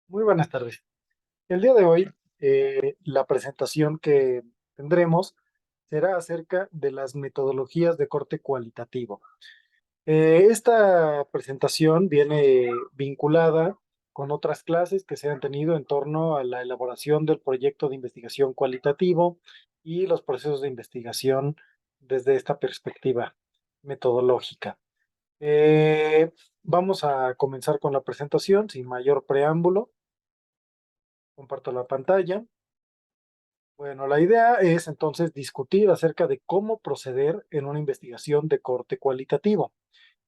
Muy buenas tardes. El día de hoy, la presentación que tendremos será acerca de las metodologías de corte cualitativo. Esta presentación viene vinculada con otras clases que se han tenido en torno a la elaboración del proyecto de investigación cualitativo y los procesos de investigación desde esta perspectiva metodológica. Vamos a comenzar con la presentación sin mayor preámbulo. Comparto la pantalla. Bueno, la idea es entonces discutir acerca de cómo proceder en una investigación de corte cualitativo.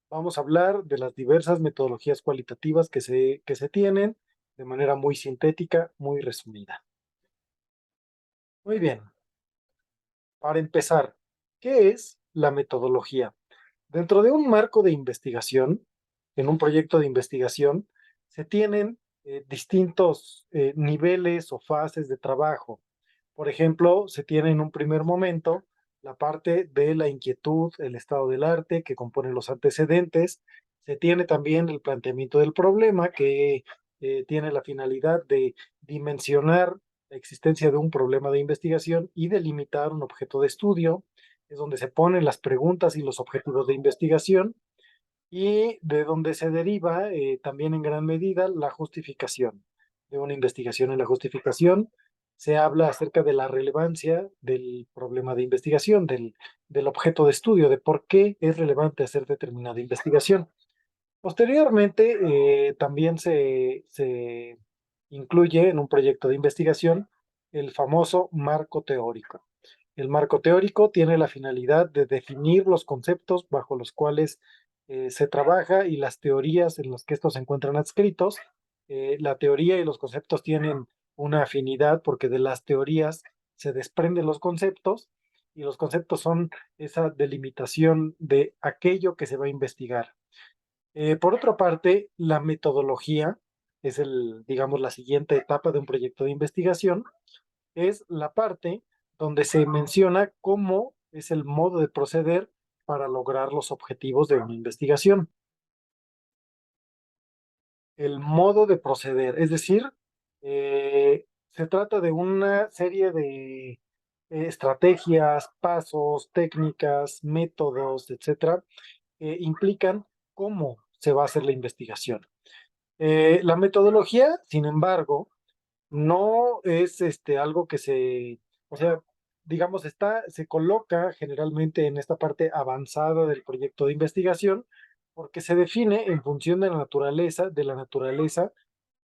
Vamos a hablar de las diversas metodologías cualitativas que se tienen de manera muy sintética, muy resumida. Muy bien, para empezar, ¿qué es la metodología? Dentro de un marco de investigación, en un proyecto de investigación, se tienen distintos niveles o fases de trabajo. Por ejemplo, se tiene en un primer momento la parte de la inquietud, el estado del arte que compone los antecedentes. Se tiene también el planteamiento del problema que tiene la finalidad de dimensionar la existencia de un problema de investigación y delimitar un objeto de estudio. Es donde se ponen las preguntas y los objetivos de investigación y de donde se deriva también en gran medida la justificación de una investigación. En la justificación se habla acerca de la relevancia del problema de investigación, del objeto de estudio, de por qué es relevante hacer determinada investigación. Posteriormente, también se incluye en un proyecto de investigación el famoso marco teórico. El marco teórico tiene la finalidad de definir los conceptos bajo los cuales se trabaja y las teorías en las que estos se encuentran adscritos. La teoría y los conceptos tienen una afinidad porque de las teorías se desprenden los conceptos y los conceptos son esa delimitación de aquello que se va a investigar. Por otra parte, la metodología es digamos, la siguiente etapa de un proyecto de investigación, es la parte donde se menciona cómo es el modo de proceder para lograr los objetivos de una investigación. El modo de proceder, es decir, se trata de una serie de estrategias, pasos, técnicas, métodos, etcétera, que implican cómo se va a hacer la investigación. La metodología, sin embargo, no es algo que o sea, digamos, se coloca generalmente en esta parte avanzada del proyecto de investigación, porque se define en función de la naturaleza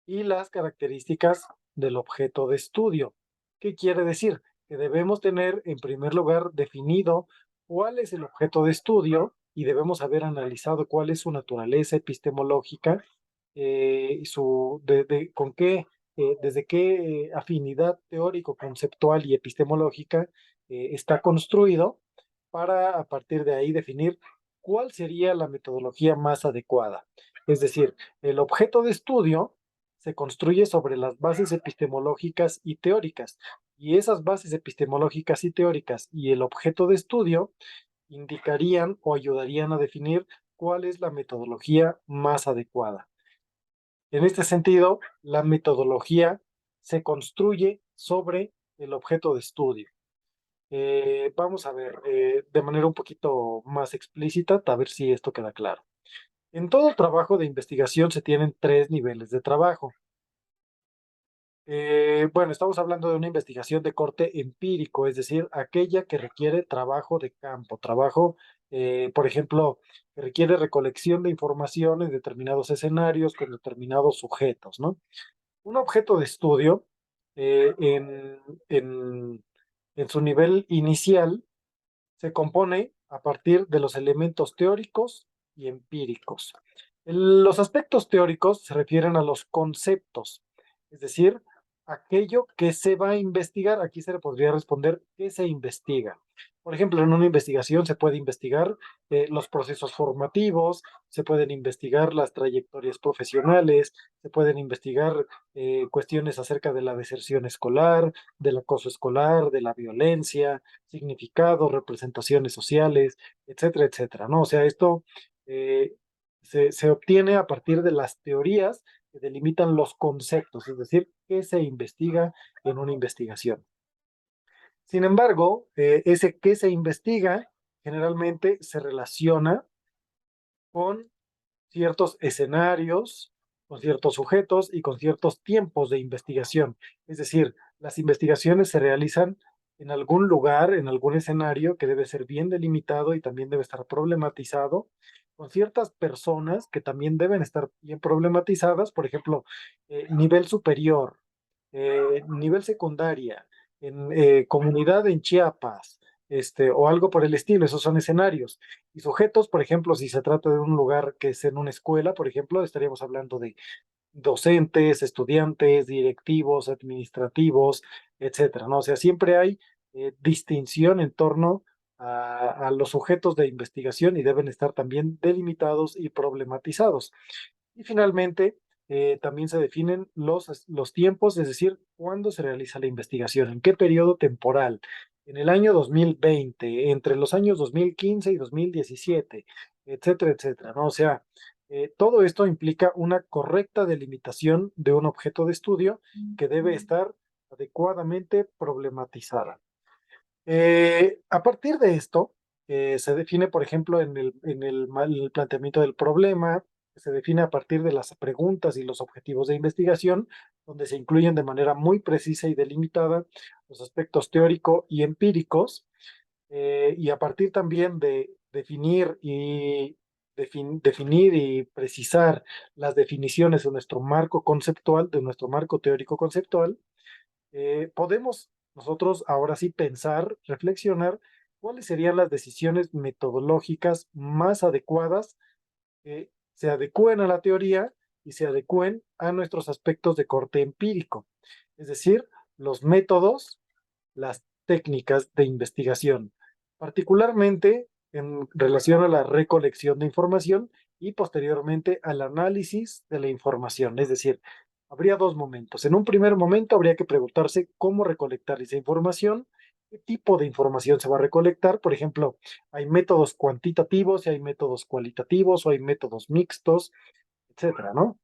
y las características del objeto de estudio. ¿Qué quiere decir? Que debemos tener, en primer lugar, definido cuál es el objeto de estudio y debemos haber analizado cuál es su naturaleza epistemológica, con qué, desde qué afinidad teórico-conceptual y epistemológica está construido para a partir de ahí definir cuál sería la metodología más adecuada. Es decir, el objeto de estudio se construye sobre las bases epistemológicas y teóricas, y esas bases epistemológicas y teóricas y el objeto de estudio indicarían o ayudarían a definir cuál es la metodología más adecuada. En este sentido, la metodología se construye sobre el objeto de estudio. Vamos a ver de manera un poquito más explícita, a ver si esto queda claro. En todo trabajo de investigación se tienen tres niveles de trabajo. Bueno, estamos hablando de una investigación de corte empírico, es decir, aquella que requiere trabajo de campo, trabajo, por ejemplo, que requiere recolección de información en determinados escenarios con determinados sujetos, ¿no? Un objeto de estudio eh, en, en, en su nivel inicial se compone a partir de los elementos teóricos y empíricos. Los aspectos teóricos se refieren a los conceptos, es decir, aquello que se va a investigar. Aquí se le podría responder qué se investiga. Por ejemplo, en una investigación se puede investigar los procesos formativos, se pueden investigar las trayectorias profesionales, se pueden investigar cuestiones acerca de la deserción escolar, del acoso escolar, de la violencia, significados, representaciones sociales, etcétera, etcétera, ¿no? O sea, esto eh, se obtiene a partir de las teorías que delimitan los conceptos, es decir, qué se investiga en una investigación. Sin embargo, ese qué se investiga generalmente se relaciona con ciertos escenarios, con ciertos sujetos y con ciertos tiempos de investigación. Es decir, las investigaciones se realizan en algún lugar, en algún escenario que debe ser bien delimitado y también debe estar problematizado, con ciertas personas que también deben estar bien problematizadas, por ejemplo, nivel superior, nivel secundaria, en comunidad en Chiapas, o algo por el estilo, esos son escenarios. Y sujetos, por ejemplo, si se trata de un lugar que es en una escuela, por ejemplo, estaríamos hablando de docentes, estudiantes, directivos, administrativos, etcétera, ¿no? O sea, siempre hay distinción en torno a los sujetos de investigación y deben estar también delimitados y problematizados. Y finalmente, también se definen los tiempos, es decir, cuándo se realiza la investigación, en qué periodo temporal. En el año 2020, entre los años 2015 y 2017, etcétera, etcétera, ¿no? O sea, todo esto implica una correcta delimitación de un objeto de estudio que debe estar adecuadamente problematizada. A partir de esto, se define, por ejemplo, el planteamiento del problema, se define a partir de las preguntas y los objetivos de investigación, donde se incluyen de manera muy precisa y delimitada los aspectos teórico y empíricos, y a partir también de definir y precisar las definiciones de nuestro marco conceptual, de nuestro marco teórico conceptual, podemos nosotros ahora sí pensar, reflexionar cuáles serían las decisiones metodológicas más adecuadas que se adecúen a la teoría y se adecúen a nuestros aspectos de corte empírico, es decir, los métodos, las técnicas de investigación, particularmente en relación a la recolección de información y posteriormente al análisis de la información. Es decir, habría dos momentos. En un primer momento habría que preguntarse cómo recolectar esa información, qué tipo de información se va a recolectar. Por ejemplo, hay métodos cuantitativos y hay métodos cualitativos o hay métodos mixtos, etcétera, ¿no?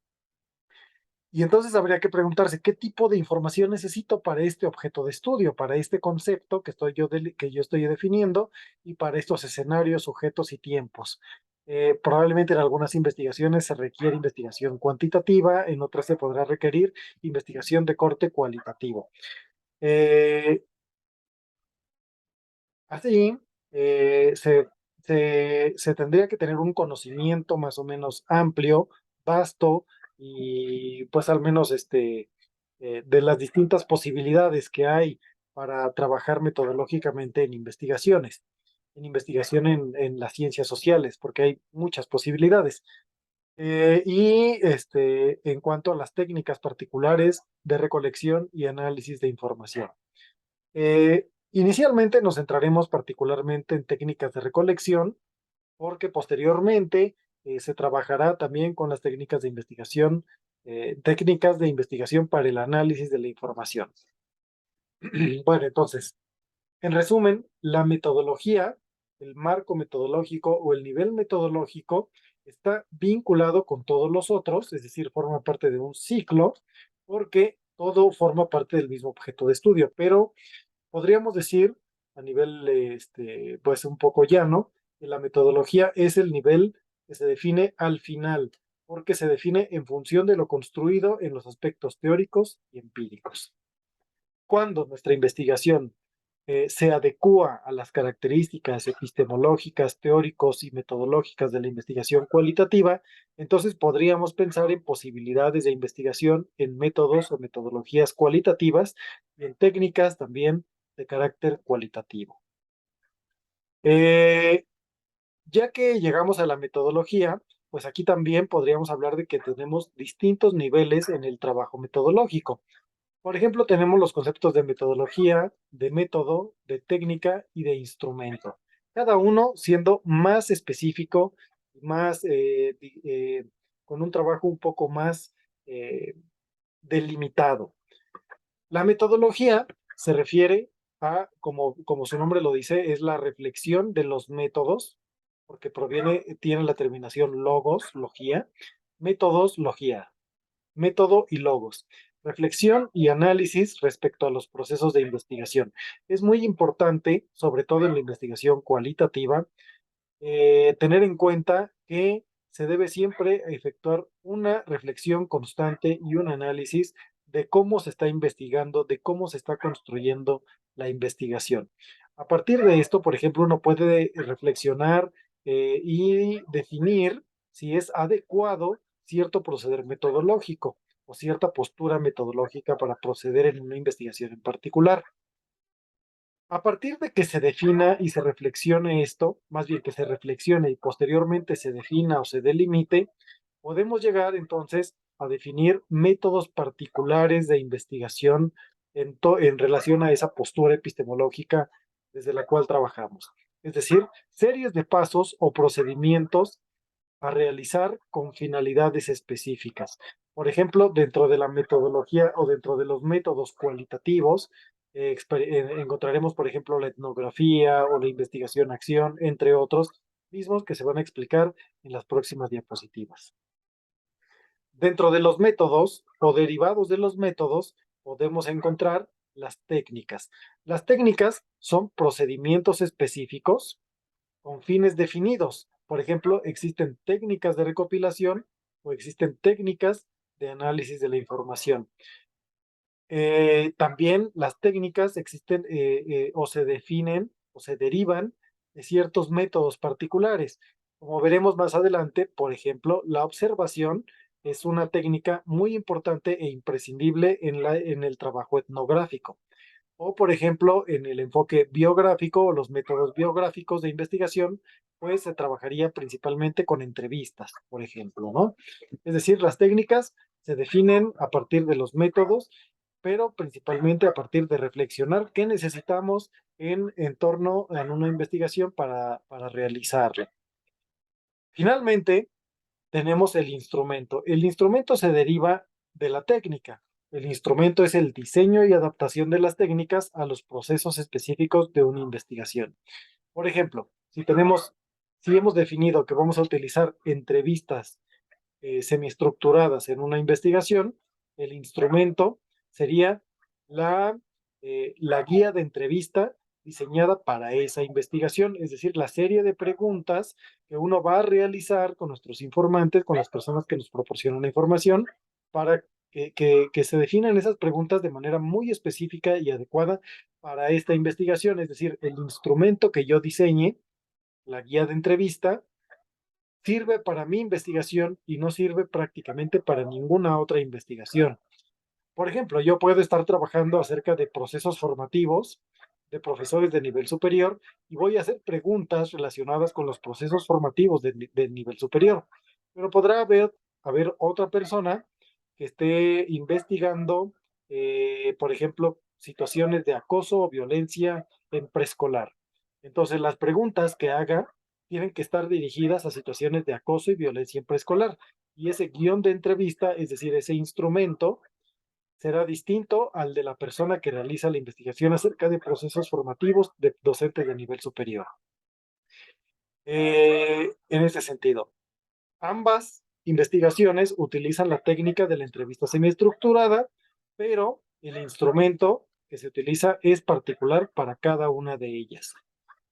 Y entonces habría que preguntarse qué tipo de información necesito para este objeto de estudio, para este concepto que yo estoy definiendo y para estos escenarios, sujetos y tiempos. Probablemente en algunas investigaciones se requiere investigación cuantitativa, en otras se podrá requerir investigación de corte cualitativo. Eh, Así, se tendría que tener un conocimiento más o menos amplio, vasto y pues al menos de las distintas posibilidades que hay para trabajar metodológicamente en investigación en las ciencias sociales, porque hay muchas posibilidades. En cuanto a las técnicas particulares de recolección y análisis de información. Inicialmente nos centraremos particularmente en técnicas de recolección, porque posteriormente se trabajará también con las técnicas de investigación para el análisis de la información. Bueno, entonces, en resumen, la metodología, el marco metodológico o el nivel metodológico está vinculado con todos los otros, es decir, forma parte de un ciclo, porque todo forma parte del mismo objeto de estudio, pero podríamos decir a nivel, pues un poco llano, que la metodología es el nivel que se define al final, porque se define en función de lo construido en los aspectos teóricos y empíricos. Cuando nuestra investigación se adecúa a las características epistemológicas, teóricos y metodológicas de la investigación cualitativa, entonces podríamos pensar en posibilidades de investigación en métodos o metodologías cualitativas y en técnicas también de carácter cualitativo. Eh, ya que llegamos a la metodología, pues aquí también podríamos hablar de que tenemos distintos niveles en el trabajo metodológico. Por ejemplo, tenemos los conceptos de metodología, de método, de técnica y de instrumento. Cada uno siendo más específico, más con un trabajo un poco más delimitado. La metodología se refiere a, como su nombre lo dice, es la reflexión de los métodos, porque tiene la terminación logos, logía, métodos, logía. método y logos. Reflexión y análisis respecto a los procesos de investigación. Es muy importante, sobre todo en la investigación cualitativa, tener en cuenta que se debe siempre efectuar una reflexión constante y un análisis de cómo se está investigando, de cómo se está construyendo la investigación. A partir de esto, por ejemplo, uno puede reflexionar y definir si es adecuado cierto proceder metodológico o cierta postura metodológica para proceder en una investigación en particular. A partir de que se defina y se reflexione esto, más bien que se reflexione y posteriormente se defina o se delimite, podemos llegar entonces a definir métodos particulares de investigación en relación a esa postura epistemológica desde la cual trabajamos. Es decir, series de pasos o procedimientos a realizar con finalidades específicas. Por ejemplo, dentro de la metodología o dentro de los métodos cualitativos, encontraremos, por ejemplo, la etnografía o la investigación-acción, entre otros, mismos que se van a explicar en las próximas diapositivas. Dentro de los métodos o derivados de los métodos, podemos encontrar las técnicas. Las técnicas son procedimientos específicos con fines definidos. Por ejemplo, existen técnicas de recopilación o existen técnicas de análisis de la información. También las técnicas existen o se definen o se derivan de ciertos métodos particulares. Como veremos más adelante, por ejemplo, la observación es una técnica muy importante e imprescindible en el trabajo etnográfico. O, por ejemplo, en el enfoque biográfico o los métodos biográficos de investigación, pues se trabajaría principalmente con entrevistas, por ejemplo, ¿no? Es decir, las técnicas se definen a partir de los métodos, pero principalmente a partir de reflexionar qué necesitamos en torno a una investigación para realizarla. Finalmente, tenemos el instrumento. El instrumento se deriva de la técnica. El instrumento es el diseño y adaptación de las técnicas a los procesos específicos de una investigación. Por ejemplo, si hemos definido que vamos a utilizar entrevistas semiestructuradas en una investigación, el instrumento sería la, la guía de entrevista diseñada para esa investigación, es decir, la serie de preguntas que uno va a realizar con nuestros informantes, con las personas que nos proporcionan la información, para que se definan esas preguntas de manera muy específica y adecuada para esta investigación, es decir, el instrumento que yo diseñe, la guía de entrevista, sirve para mi investigación y no sirve prácticamente para ninguna otra investigación. Por ejemplo, yo puedo estar trabajando acerca de procesos formativos de profesores de nivel superior y voy a hacer preguntas relacionadas con los procesos formativos de nivel superior. Pero podrá haber otra persona que esté investigando, por ejemplo, situaciones de acoso o violencia en preescolar. Entonces, las preguntas que haga tienen que estar dirigidas a situaciones de acoso y violencia en preescolar. Y ese guión de entrevista, es decir, ese instrumento, será distinto al de la persona que realiza la investigación acerca de procesos formativos de docentes de nivel superior. En ese sentido, ambas investigaciones utilizan la técnica de la entrevista semiestructurada, pero el instrumento que se utiliza es particular para cada una de ellas.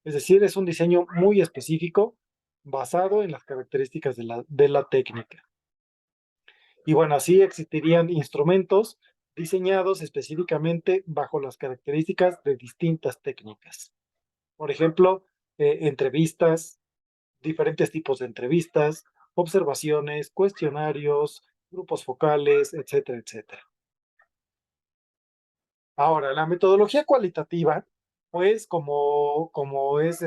Es decir, es un diseño muy específico basado en las características de la técnica. Y bueno, así existirían instrumentos diseñados específicamente bajo las características de distintas técnicas. Por ejemplo, entrevistas, diferentes tipos de entrevistas, observaciones, cuestionarios, grupos focales, etcétera, etcétera. Ahora, la metodología cualitativa, pues como es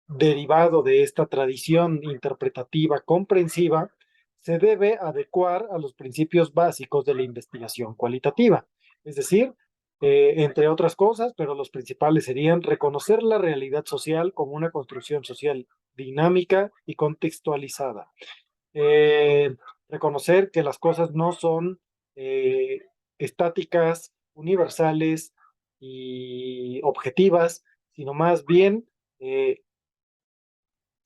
derivado de esta tradición interpretativa comprensiva, se debe adecuar a los principios básicos de la investigación cualitativa. Es decir, entre otras cosas, pero los principales serían reconocer la realidad social como una construcción social dinámica y contextualizada. Eh, Reconocer que las cosas no son estáticas, universales y objetivas, sino más bien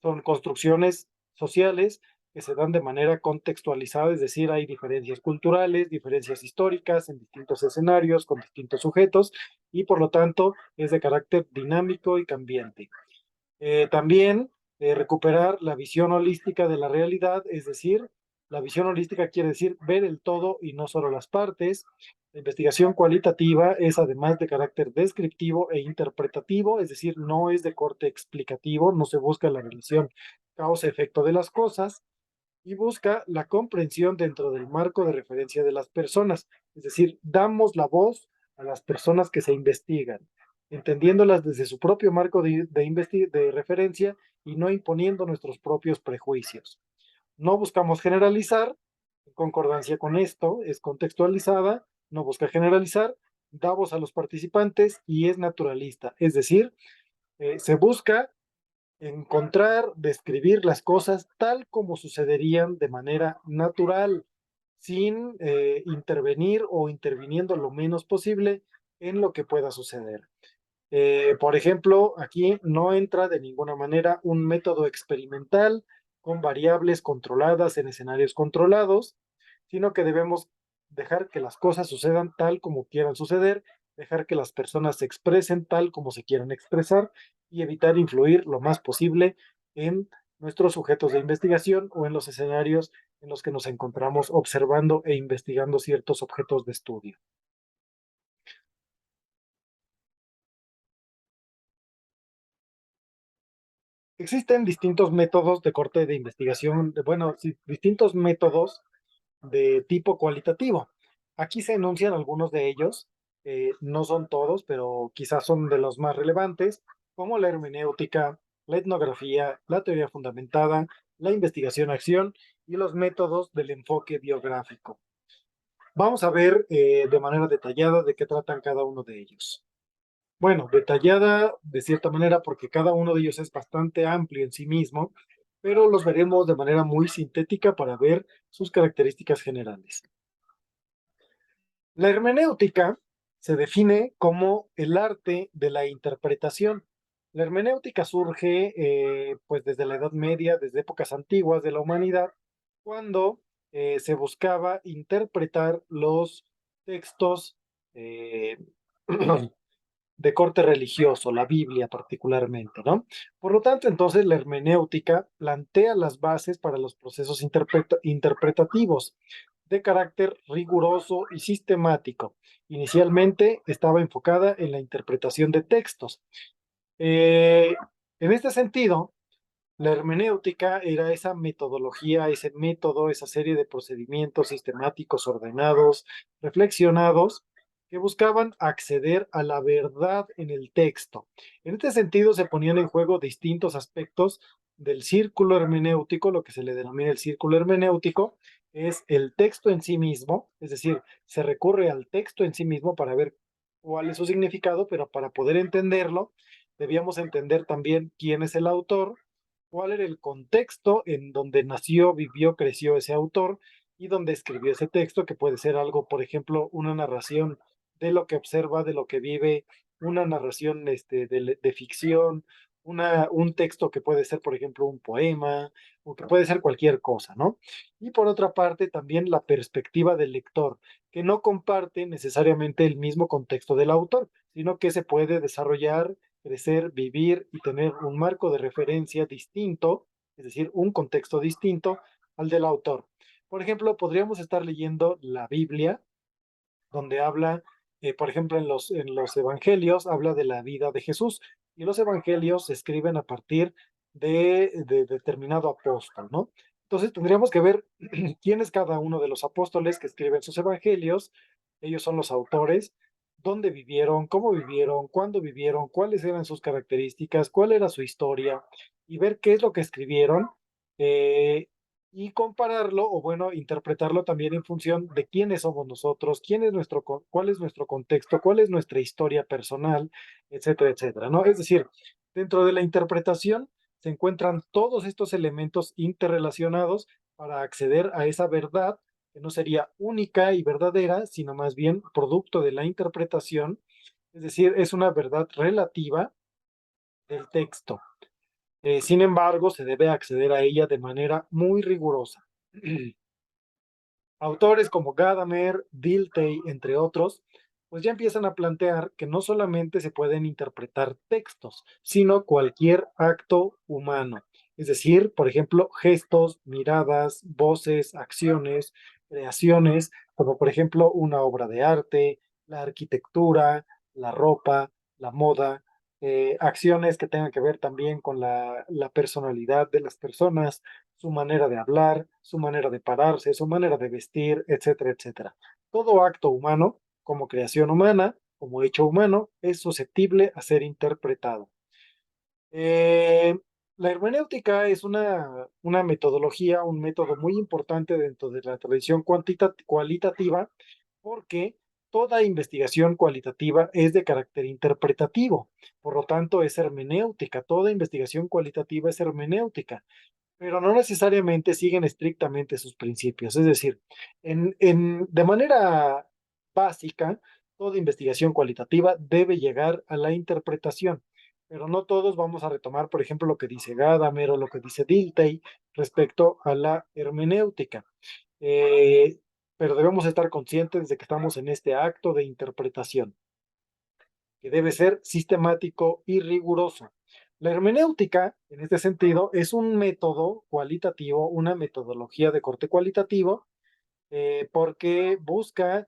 son construcciones sociales que se dan de manera contextualizada, es decir, hay diferencias culturales, diferencias históricas en distintos escenarios, con distintos sujetos, y por lo tanto es de carácter dinámico y cambiante. También recuperar la visión holística de la realidad, es decir, la visión holística quiere decir ver el todo y no solo las partes. La investigación cualitativa es además de carácter descriptivo e interpretativo, es decir, no es de corte explicativo, no se busca la relación causa-efecto de las cosas y busca la comprensión dentro del marco de referencia de las personas, es decir, damos la voz a las personas que se investigan, entendiéndolas desde su propio marco de referencia y no imponiendo nuestros propios prejuicios. No buscamos generalizar, en concordancia con esto, es contextualizada, no busca generalizar, da voz a los participantes y es naturalista, es decir, se busca encontrar, describir las cosas tal como sucederían de manera natural, sin intervenir o interviniendo lo menos posible en lo que pueda suceder. Por ejemplo, aquí no entra de ninguna manera un método experimental con variables controladas en escenarios controlados, sino que debemos dejar que las cosas sucedan tal como quieran suceder, dejar que las personas se expresen tal como se quieran expresar y evitar influir lo más posible en nuestros sujetos de investigación o en los escenarios en los que nos encontramos observando e investigando ciertos objetos de estudio. Existen distintos métodos de corte de investigación, bueno, sí, distintos métodos de tipo cualitativo. Aquí se enuncian algunos de ellos, no son todos, pero quizás son de los más relevantes, como la hermenéutica, la etnografía, la teoría fundamentada, la investigación-acción y los métodos del enfoque biográfico. Vamos a ver de manera detallada de qué tratan cada uno de ellos. Bueno, detallada de cierta manera porque cada uno de ellos es bastante amplio en sí mismo, pero los veremos de manera muy sintética para ver sus características generales. La hermenéutica se define como el arte de la interpretación. La hermenéutica surge pues desde la Edad Media, desde épocas antiguas de la humanidad, cuando se buscaba interpretar los textos eh, de corte religioso, la Biblia particularmente, ¿no? Por lo tanto, entonces la hermenéutica plantea las bases para los procesos interpretativos de carácter riguroso y sistemático. Inicialmente estaba enfocada en la interpretación de textos. Eh, en este sentido, la hermenéutica era esa metodología, ese método, esa serie de procedimientos sistemáticos, ordenados, reflexionados, que buscaban acceder a la verdad en el texto. En este sentido, se ponían en juego distintos aspectos del círculo hermenéutico, lo que se le denomina el círculo hermenéutico, es el texto en sí mismo, es decir, se recurre al texto en sí mismo para ver cuál es su significado, pero para poder entenderlo, debíamos entender también quién es el autor, cuál era el contexto en donde nació, vivió, creció ese autor y donde escribió ese texto, que puede ser algo, por ejemplo, una narración de lo que observa, de lo que vive, una narración de ficción, un texto que puede ser, por ejemplo, un poema, o que puede ser cualquier cosa, ¿no? Y por otra parte, también la perspectiva del lector, que no comparte necesariamente el mismo contexto del autor, sino que se puede desarrollar, crecer, vivir y tener un marco de referencia distinto, es decir, un contexto distinto al del autor. Por ejemplo, podríamos estar leyendo la Biblia, donde habla, por ejemplo, en los evangelios, habla de la vida de Jesús, y los evangelios se escriben a partir de determinado apóstol, ¿no? Entonces tendríamos que ver quién es cada uno de los apóstoles que escriben sus evangelios, ellos son los autores, dónde vivieron, cuándo vivieron, cuáles eran sus características, cuál era su historia, y ver qué es lo que escribieron, eh, y compararlo, o bueno, interpretarlo también en función de quiénes somos nosotros, cuál es nuestro contexto, cuál es nuestra historia personal, etcétera, etcétera, ¿no? Es decir, dentro de la interpretación se encuentran todos estos elementos interrelacionados para acceder a esa verdad que no sería única y verdadera, sino más bien producto de la interpretación, es decir, es una verdad relativa del texto. Sin embargo, se debe acceder a ella de manera muy rigurosa. Autores como Gadamer, Dilthey, entre otros, pues ya empiezan a plantear que no solamente se pueden interpretar textos, sino cualquier acto humano. Es decir, por ejemplo, gestos, miradas, voces, acciones, creaciones, como por ejemplo una obra de arte, la arquitectura, la ropa, la moda, acciones que tengan que ver también con la personalidad de las personas, su manera de hablar, su manera de pararse, su manera de vestir, etcétera, etcétera. Todo acto humano, como creación humana, como hecho humano, es susceptible a ser interpretado. Eh, la hermenéutica es una metodología, un método muy importante dentro de la tradición cualitativa, porque toda investigación cualitativa es de carácter interpretativo, por lo tanto es hermenéutica, toda investigación cualitativa es hermenéutica, pero no necesariamente siguen estrictamente sus principios. Es decir, de manera básica, toda investigación cualitativa debe llegar a la interpretación, pero no todos vamos a retomar, por ejemplo, lo que dice Gadamer o lo que dice Dilthey respecto a la hermenéutica. Eh, pero debemos estar conscientes de que estamos en este acto de interpretación, que debe ser sistemático y riguroso. La hermenéutica, en este sentido, es un método cualitativo, una metodología de corte cualitativo, porque busca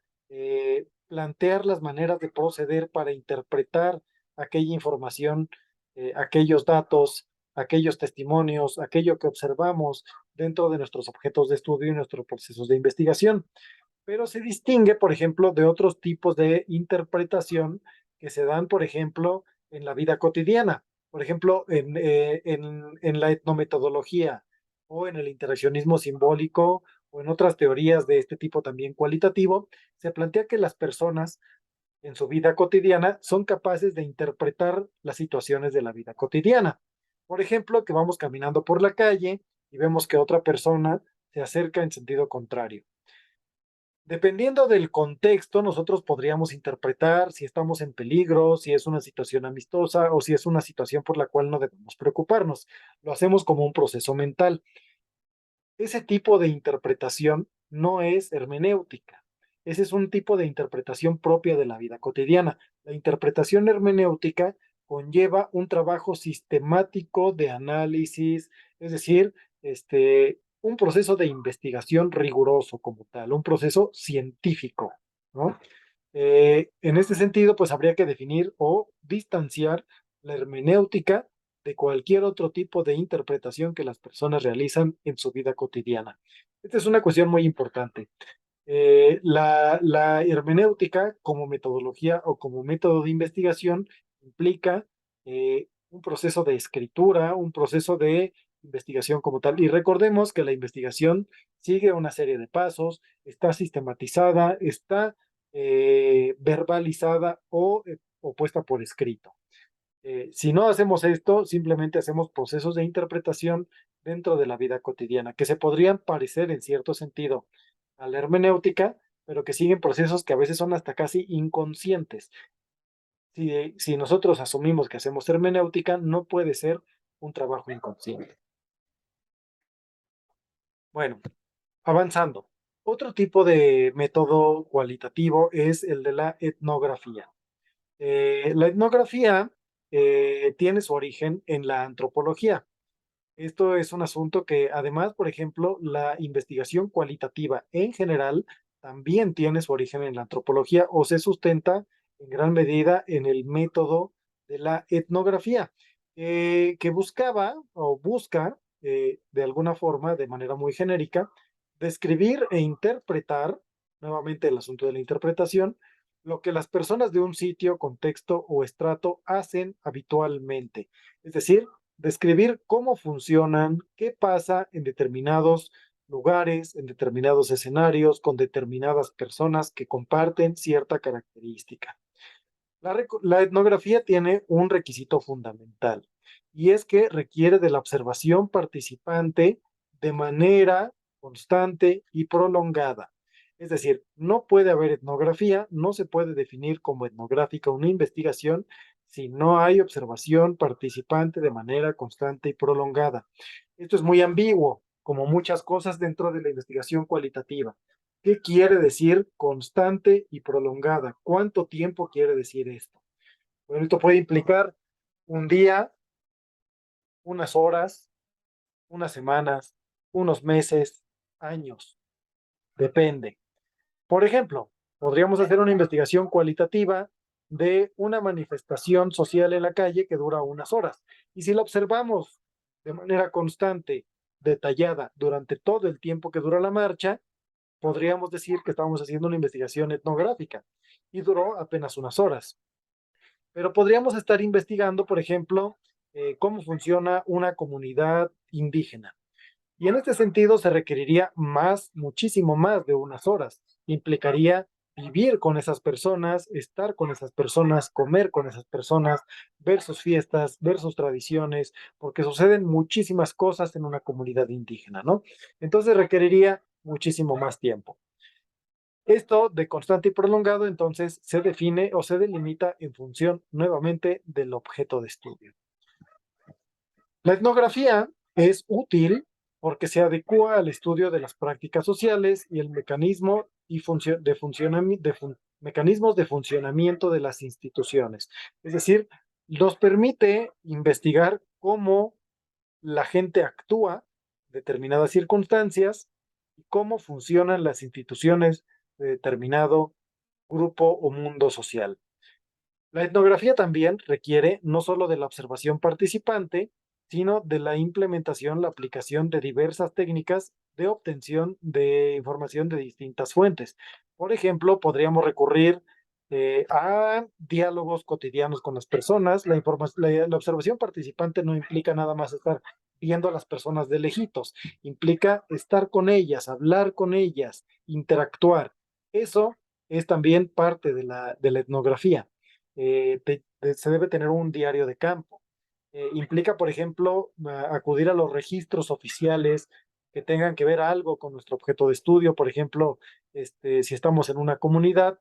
plantear las maneras de proceder para interpretar aquella información, aquellos datos, aquellos testimonios, aquello que observamos dentro de nuestros objetos de estudio y nuestros procesos de investigación, pero se distingue, por ejemplo, de otros tipos de interpretación que se dan, por ejemplo, en la vida cotidiana. Por ejemplo, en la etnometodología o en el interaccionismo simbólico o en otras teorías de este tipo también cualitativo, se plantea que las personas en su vida cotidiana son capaces de interpretar las situaciones de la vida cotidiana. Por ejemplo, que vamos caminando por la calle y vemos que otra persona se acerca en sentido contrario. Dependiendo del contexto, nosotros podríamos interpretar si estamos en peligro, si es una situación amistosa o si es una situación por la cual no debemos preocuparnos. Lo hacemos como un proceso mental. Ese tipo de interpretación no es hermenéutica. Ese es un tipo de interpretación propia de la vida cotidiana. La interpretación hermenéutica conlleva un trabajo sistemático de análisis, es decir, un proceso de investigación riguroso como tal, un proceso científico, ¿no? En este sentido, pues habría que definir o distanciar la hermenéutica de cualquier otro tipo de interpretación que las personas realizan en su vida cotidiana. Esta es una cuestión muy importante. La hermenéutica como metodología o como método de investigación implica un proceso de escritura, un proceso de investigación como tal. Y recordemos que la investigación sigue una serie de pasos, está sistematizada, está verbalizada o puesta por escrito. Si no hacemos esto, simplemente hacemos procesos de interpretación dentro de la vida cotidiana, que se podrían parecer en cierto sentido a la hermenéutica, pero que siguen procesos que a veces son hasta casi inconscientes. Si nosotros asumimos que hacemos hermenéutica, no puede ser un trabajo inconsciente. Bueno, avanzando. Otro tipo de método cualitativo es el de la etnografía. La etnografía tiene su origen en la antropología. Esto es un asunto que además, por ejemplo, la investigación cualitativa en general también tiene su origen en la antropología o se sustenta en gran medida en el método de la etnografía, que buscaba o busca de alguna forma, de manera muy genérica, describir e interpretar, nuevamente el asunto de la interpretación, lo que las personas de un sitio, contexto o estrato hacen habitualmente. Es decir, describir cómo funcionan, qué pasa en determinados lugares, en determinados escenarios, con determinadas personas que comparten cierta característica. La etnografía tiene un requisito fundamental y es que requiere de la observación participante de manera constante y prolongada. Es decir, no puede haber etnografía, no se puede definir como etnográfica una investigación si no hay observación participante de manera constante y prolongada. Esto es muy ambiguo, como muchas cosas dentro de la investigación cualitativa. ¿Qué quiere decir constante y prolongada? ¿Cuánto tiempo quiere decir esto? Bueno, esto puede implicar un día, unas horas, unas semanas, unos meses, años. Depende. Por ejemplo, podríamos hacer una investigación cualitativa de una manifestación social en la calle que dura unas horas. Y si la observamos de manera constante, detallada, durante todo el tiempo que dura la marcha, podríamos decir que estamos haciendo una investigación etnográfica y duró apenas unas horas. Pero podríamos estar investigando, por ejemplo, cómo funciona una comunidad indígena. Y en este sentido se requeriría más, muchísimo más de unas horas. Implicaría vivir con esas personas, estar con esas personas, comer con esas personas, ver sus fiestas, ver sus tradiciones, porque suceden muchísimas cosas en una comunidad indígena, ¿no? Entonces requeriría muchísimo más tiempo. Esto de constante y prolongado, entonces, se define o se delimita en función nuevamente del objeto de estudio. La etnografía es útil porque se adecua al estudio de las prácticas sociales y el mecanismo y mecanismos de funcionamiento de las instituciones. Es decir, nos permite investigar cómo la gente actúa en determinadas circunstancias y cómo funcionan las instituciones de determinado grupo o mundo social. La etnografía también requiere no solo de la observación participante, sino de la implementación, la aplicación de diversas técnicas de obtención de información de distintas fuentes. Por ejemplo, podríamos recurrir a diálogos cotidianos con las personas. La observación participante no implica nada más estar viendo a las personas de lejitos, implica estar con ellas, hablar con ellas, interactuar. Eso es también parte de la etnografía. Se debe tener un diario de campo. Implica, por ejemplo, acudir a los registros oficiales que tengan que ver algo con nuestro objeto de estudio. Por ejemplo, si estamos en una comunidad,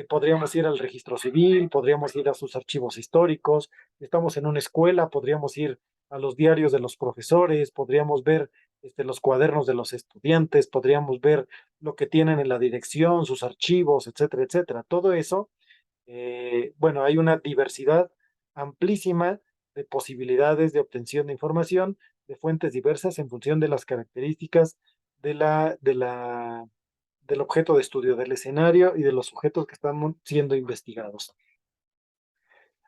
podríamos ir al registro civil, podríamos ir a sus archivos históricos. Si estamos en una escuela, podríamos ir a los diarios de los profesores, podríamos ver los cuadernos de los estudiantes, podríamos ver lo que tienen en la dirección, sus archivos, etcétera, etcétera. Todo eso, bueno, hay una diversidad amplísima de posibilidades de obtención de información de fuentes diversas en función de las características del objeto de estudio, del escenario y de los sujetos que están siendo investigados.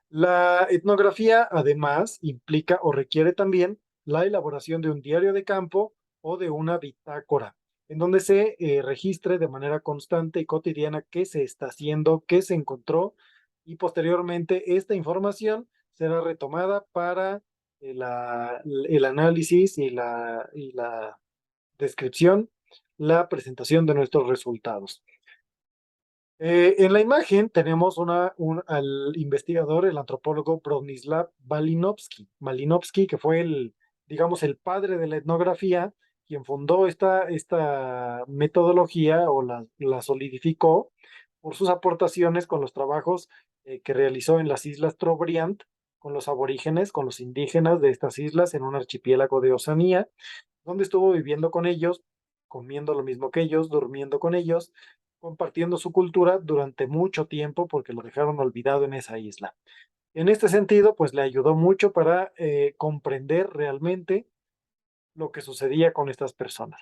La etnografía, además, implica o requiere también la elaboración de un diario de campo o de una bitácora, en donde se registre de manera constante y cotidiana qué se está haciendo, qué se encontró, y posteriormente esta información será retomada para el análisis y la descripción, la presentación de nuestros resultados. En la imagen tenemos al investigador, el antropólogo Bronislaw Malinowski, que fue digamos, el padre de la etnografía, quien fundó esta metodología o la solidificó por sus aportaciones con los trabajos que realizó en las islas Trobriand, con los aborígenes, con los indígenas de estas islas en un archipiélago de Oceanía, donde estuvo viviendo con ellos, comiendo lo mismo que ellos, durmiendo con ellos, compartiendo su cultura durante mucho tiempo porque lo dejaron olvidado en esa isla. En este sentido, pues le ayudó mucho para comprender realmente lo que sucedía con estas personas.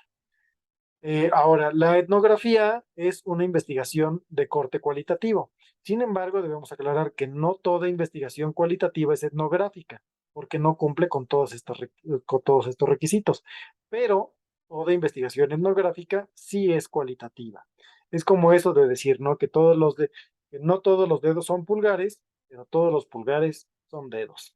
Ahora, la etnografía es una investigación de corte cualitativo. Sin embargo, debemos aclarar que no toda investigación cualitativa es etnográfica, porque no cumple con todos estos requisitos. Pero toda investigación etnográfica sí es cualitativa. Es como eso de decir, ¿no? Que no todos los dedos son pulgares, pero todos los pulgares son dedos.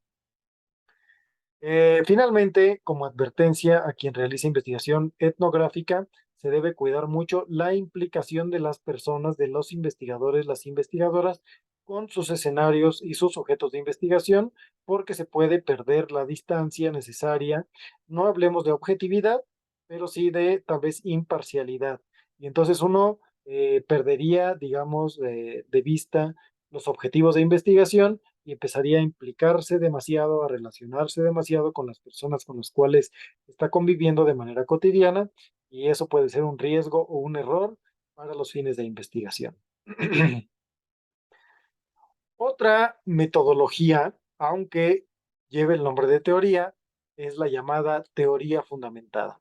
Finalmente, como advertencia a quien realiza investigación etnográfica, se debe cuidar mucho la implicación de las personas, de los investigadores, las investigadoras, con sus escenarios y sus objetos de investigación, porque se puede perder la distancia necesaria. No hablemos de objetividad, pero sí de tal vez imparcialidad. Y entonces uno perdería, digamos, de vista los objetivos de investigación y empezaría a implicarse demasiado, a relacionarse demasiado con las personas con las cuales está conviviendo de manera cotidiana, y eso puede ser un riesgo o un error para los fines de investigación. Otra metodología, aunque lleve el nombre de teoría, es la llamada teoría fundamentada.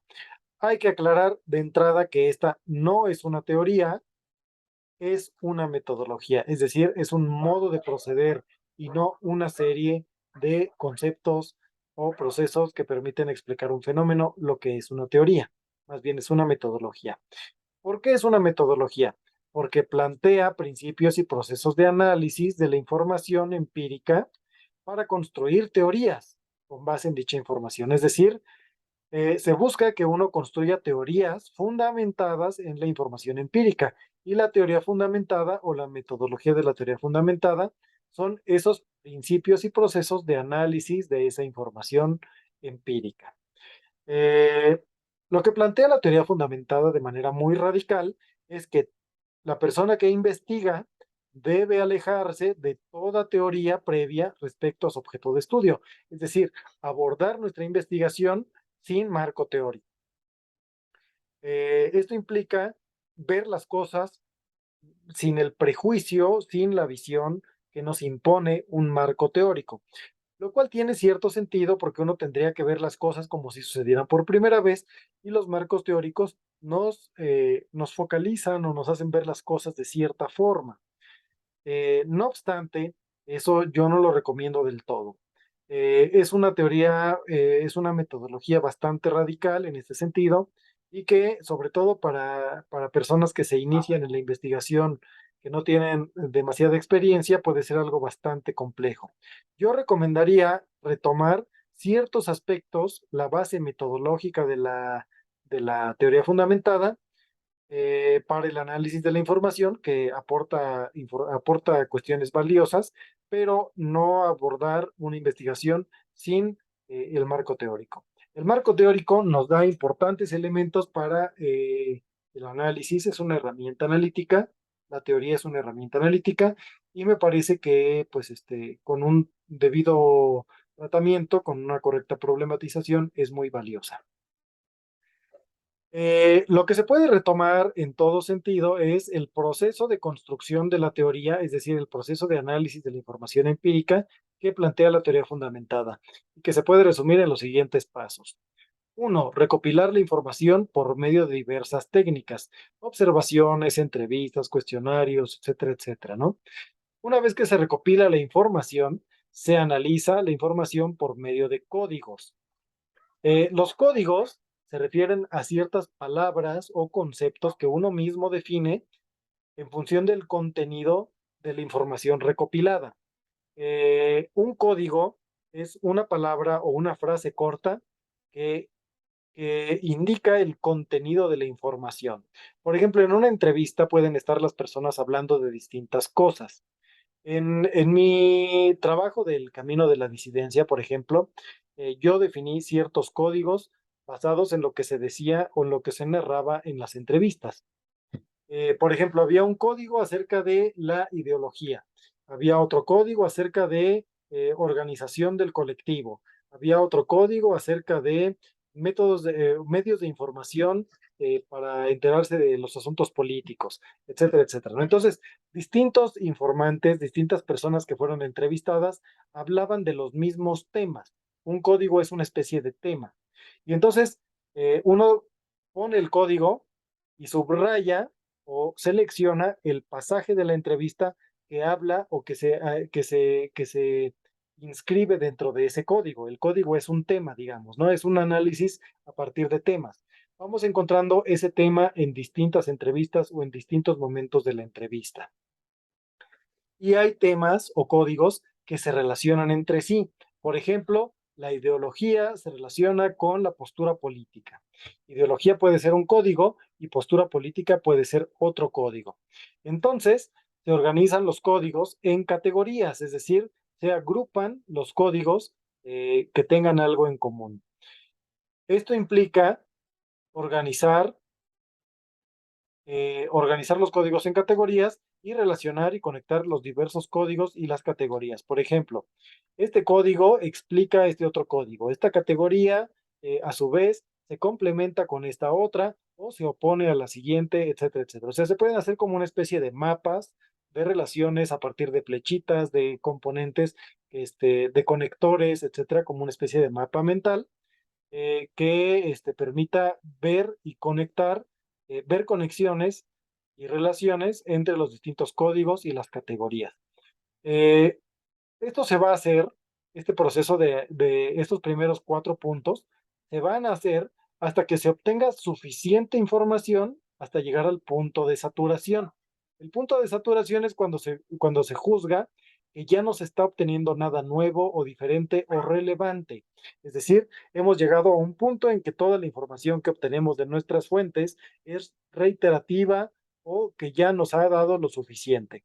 Hay que aclarar de entrada que esta no es una teoría, es una metodología, es decir, es un modo de proceder y no una serie de conceptos o procesos que permiten explicar un fenómeno, lo que es una teoría. Más bien es una metodología. ¿Por qué es una metodología? Porque plantea principios y procesos de análisis de la información empírica para construir teorías con base en dicha información. Es decir, se busca que uno construya teorías fundamentadas en la información empírica. Y la teoría fundamentada o la metodología de la teoría fundamentada son esos principios y procesos de análisis de esa información empírica. Eh, lo que plantea la teoría fundamentada de manera muy radical es que la persona que investiga debe alejarse de toda teoría previa respecto a su objeto de estudio, es decir, abordar nuestra investigación sin marco teórico. Esto implica ver las cosas sin el prejuicio, sin la visión que nos impone un marco teórico, lo cual tiene cierto sentido porque uno tendría que ver las cosas como si sucedieran por primera vez, y los marcos teóricos nos focalizan o nos hacen ver las cosas de cierta forma. No obstante, eso yo no lo recomiendo del todo. Es una teoría, es una metodología bastante radical en este sentido, y que sobre todo para personas que se inician en la investigación, que no tienen demasiada experiencia, puede ser algo bastante complejo. Yo recomendaría retomar ciertos aspectos, la base metodológica de la teoría fundamentada, para el análisis de la información, que aporta cuestiones valiosas, pero no abordar una investigación sin el marco teórico. El marco teórico nos da importantes elementos para el análisis, es una herramienta analítica, la teoría es una herramienta analítica, y me parece que pues, con un debido tratamiento, con una correcta problematización, es muy valiosa. Lo que se puede retomar en todo sentido es el proceso de construcción de la teoría, es decir, el proceso de análisis de la información empírica que plantea la teoría fundamentada, y que se puede resumir en los siguientes pasos. Uno, recopilar la información por medio de diversas técnicas, observaciones, entrevistas, cuestionarios, etcétera, etcétera, ¿no? Una vez que se recopila la información, se analiza la información por medio de códigos. Los códigos se refieren a ciertas palabras o conceptos que uno mismo define en función del contenido de la información recopilada. Un código es una palabra o una frase corta que, que indica el contenido de la información. Por ejemplo, en una entrevista pueden estar las personas hablando de distintas cosas. En mi trabajo del camino de la disidencia, por ejemplo, yo definí ciertos códigos basados en lo que se decía o en lo que se narraba en las entrevistas. Por ejemplo, había un código acerca de la ideología, había otro código acerca de organización del colectivo, había otro código acerca de medios de información para enterarse de los asuntos políticos, etcétera, etcétera, ¿no? Entonces, distintos informantes, distintas personas que fueron entrevistadas hablaban de los mismos temas. Un código es una especie de tema. Y entonces, uno pone el código y subraya o selecciona el pasaje de la entrevista que habla o que se inscribe dentro de ese código. El código es un tema, digamos, ¿no? Es un análisis a partir de temas. Vamos encontrando ese tema en distintas entrevistas o en distintos momentos de la entrevista. Y hay temas o códigos que se relacionan entre sí. Por ejemplo, la ideología se relaciona con la postura política. Ideología puede ser un código y postura política puede ser otro código. Entonces, se organizan los códigos en categorías, es decir, se agrupan los códigos que tengan algo en común. Esto implica organizar organizar los códigos en categorías y relacionar y conectar los diversos códigos y las categorías. Por ejemplo, este código explica este otro código. Esta categoría, a su vez, se complementa con esta otra o se opone a la siguiente, etcétera, etcétera. O sea, se pueden hacer como una especie de mapas de relaciones a partir de flechitas, de componentes, de conectores, etcétera, como una especie de mapa mental que permita ver y conectar, ver conexiones y relaciones entre los distintos códigos y las categorías. Eh, Esto se va a hacer, este proceso de estos primeros 4 puntos, se van a hacer hasta que se obtenga suficiente información hasta llegar al punto de saturación. El punto de saturación es cuando se juzga que ya no se está obteniendo nada nuevo o diferente o relevante. Es decir, hemos llegado a un punto en que toda la información que obtenemos de nuestras fuentes es reiterativa o que ya nos ha dado lo suficiente.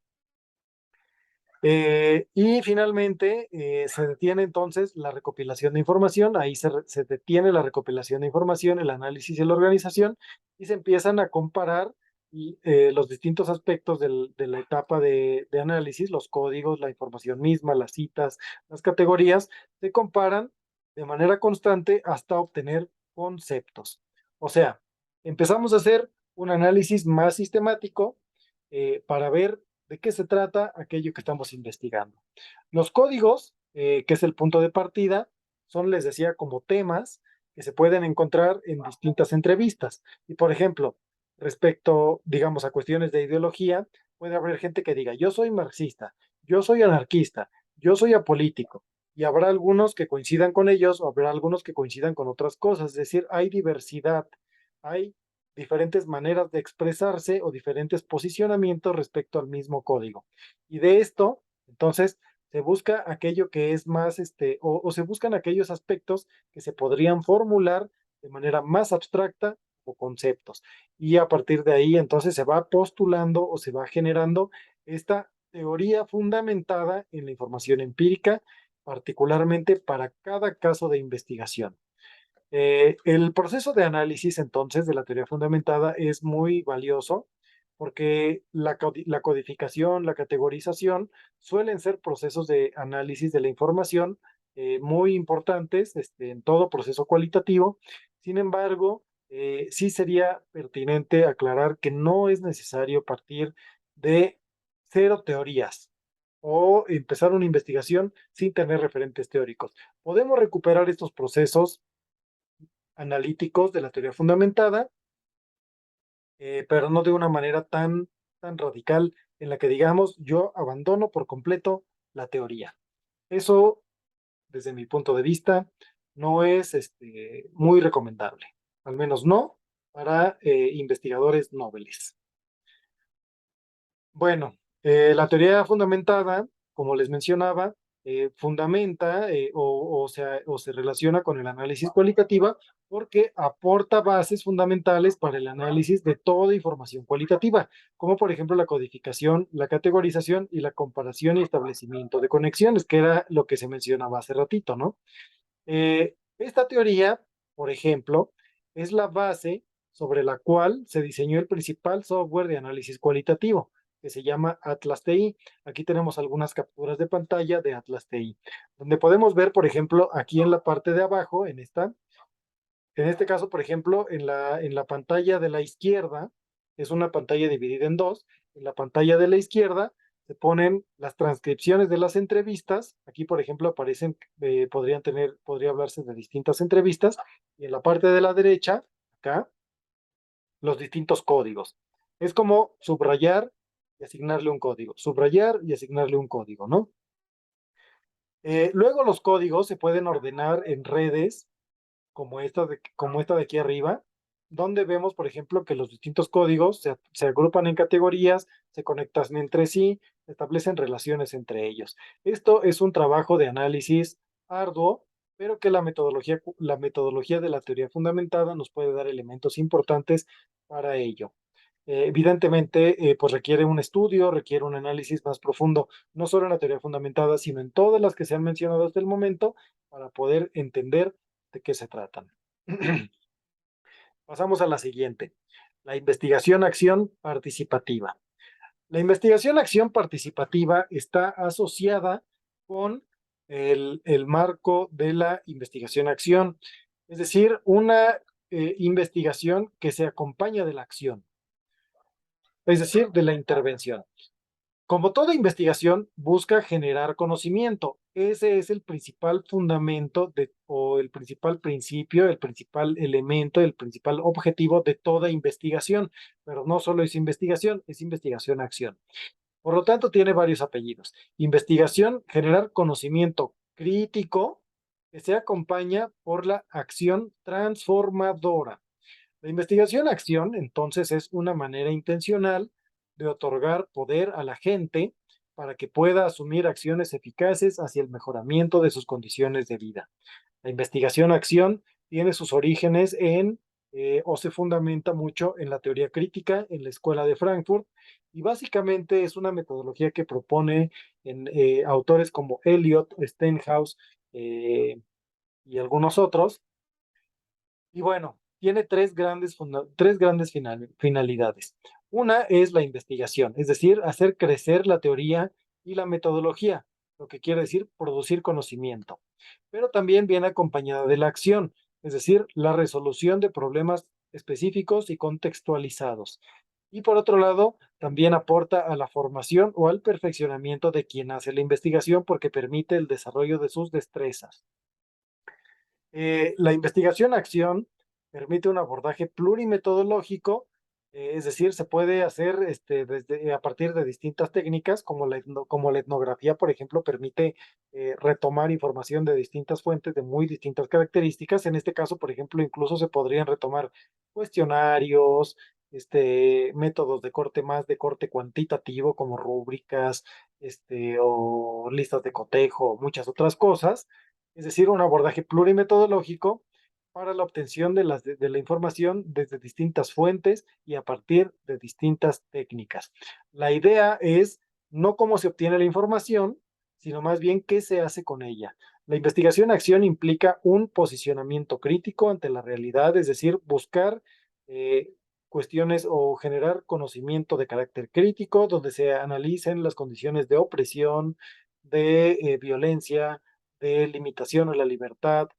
Y finalmente se detiene entonces la recopilación de información, ahí se detiene la recopilación de información, el análisis y la organización, y se empiezan a comparar los distintos aspectos de la etapa de análisis, los códigos, la información misma, las citas, las categorías, se comparan de manera constante hasta obtener conceptos. O sea, empezamos a hacer un análisis más sistemático para ver de qué se trata aquello que estamos investigando. Los códigos, que es el punto de partida, son, les decía, como temas que se pueden encontrar en distintas entrevistas. Y por ejemplo, respecto, digamos, a cuestiones de ideología, puede haber gente que diga, yo soy marxista, yo soy anarquista, yo soy apolítico. Y habrá algunos que coincidan con ellos o habrá algunos que coincidan con otras cosas. Es decir, hay diversidad, hay diferentes maneras de expresarse o diferentes posicionamientos respecto al mismo código. Y de esto, entonces, se busca aquello que es más, o se buscan aquellos aspectos que se podrían formular de manera más abstracta o conceptos. Y a partir de ahí, entonces, se va postulando o se va generando esta teoría fundamentada en la información empírica, particularmente para cada caso de investigación. El proceso de análisis entonces de la teoría fundamentada es muy valioso porque la codificación, la categorización suelen ser procesos de análisis de la información muy importantes en todo proceso cualitativo. Sin embargo, sí sería pertinente aclarar que no es necesario partir de cero teorías o empezar una investigación sin tener referentes teóricos. Podemos recuperar estos procesos analíticos de la teoría fundamentada, pero no de una manera tan radical en la que digamos yo abandono por completo la teoría. Eso, desde mi punto de vista, no es muy recomendable, al menos no para investigadores nobles. Bueno, la teoría fundamentada, como les mencionaba, fundamenta o se relaciona con el análisis cualitativa porque aporta bases fundamentales para el análisis de toda información cualitativa, como por ejemplo la codificación, la categorización y la comparación y establecimiento de conexiones, que era lo que se mencionaba hace ratito, ¿no? Esta teoría, por ejemplo, es la base sobre la cual se diseñó el principal software de análisis cualitativo, que se llama Atlas TI. Aquí tenemos algunas capturas de pantalla de Atlas TI, donde podemos ver, por ejemplo, aquí en la parte de abajo, en este caso, por ejemplo, en la pantalla de la izquierda, es una pantalla dividida en dos. En la pantalla de la izquierda se ponen las transcripciones de las entrevistas. Aquí, por ejemplo, aparecen, podría hablarse de distintas entrevistas. Y en la parte de la derecha, acá, los distintos códigos. Es como subrayar y asignarle un código. Subrayar y asignarle un código, ¿no? Luego los códigos se pueden ordenar en redes como esta de aquí arriba, donde vemos, por ejemplo, que los distintos códigos se agrupan en categorías, se conectan entre sí, establecen relaciones entre ellos. Esto es un trabajo de análisis arduo, pero que la metodología de la teoría fundamentada nos puede dar elementos importantes para ello. Evidentemente, pues requiere un estudio, requiere un análisis más profundo, no solo en la teoría fundamentada, sino en todas las que se han mencionado hasta el momento, para poder entender de qué se tratan. Pasamos a la siguiente. La investigación-acción participativa. La investigación-acción participativa está asociada con el marco de la investigación-acción, es decir, una investigación que se acompaña de la acción, es decir, de la intervención. Como toda investigación, busca generar conocimiento. Ese es el principal fundamento o el principal principio, el principal elemento, el principal objetivo de toda investigación. Pero no solo es investigación-acción. Por lo tanto, tiene varios apellidos. Investigación, generar conocimiento crítico que se acompaña por la acción transformadora. La investigación-acción, entonces, es una manera intencional de otorgar poder a la gente para que pueda asumir acciones eficaces hacia el mejoramiento de sus condiciones de vida. La investigación-acción tiene sus orígenes o se fundamenta mucho en la teoría crítica en la Escuela de Frankfurt, y básicamente es una metodología que propone en autores como Eliot, Stenhouse y algunos otros. Y bueno, tiene tres grandes finalidades. Una es la investigación, es decir, hacer crecer la teoría y la metodología, lo que quiere decir producir conocimiento. Pero también viene acompañada de la acción, es decir, la resolución de problemas específicos y contextualizados. Y por otro lado, también aporta a la formación o al perfeccionamiento de quien hace la investigación porque permite el desarrollo de sus destrezas. La investigación-acción permite un abordaje plurimetodológico, es decir, se puede hacer a partir de distintas técnicas, como la etnografía, por ejemplo, permite retomar información de distintas fuentes de muy distintas características. En este caso, por ejemplo, incluso se podrían retomar cuestionarios, métodos de corte cuantitativo, como rúbricas, o listas de cotejo, muchas otras cosas, es decir, un abordaje plurimetodológico para la obtención de la información desde distintas fuentes y a partir de distintas técnicas. La idea es no cómo se obtiene la información, sino más bien qué se hace con ella. La investigación-acción implica un posicionamiento crítico ante la realidad, es decir, buscar cuestiones o generar conocimiento de carácter crítico, donde se analicen las condiciones de opresión, de violencia, de limitación a la libertad,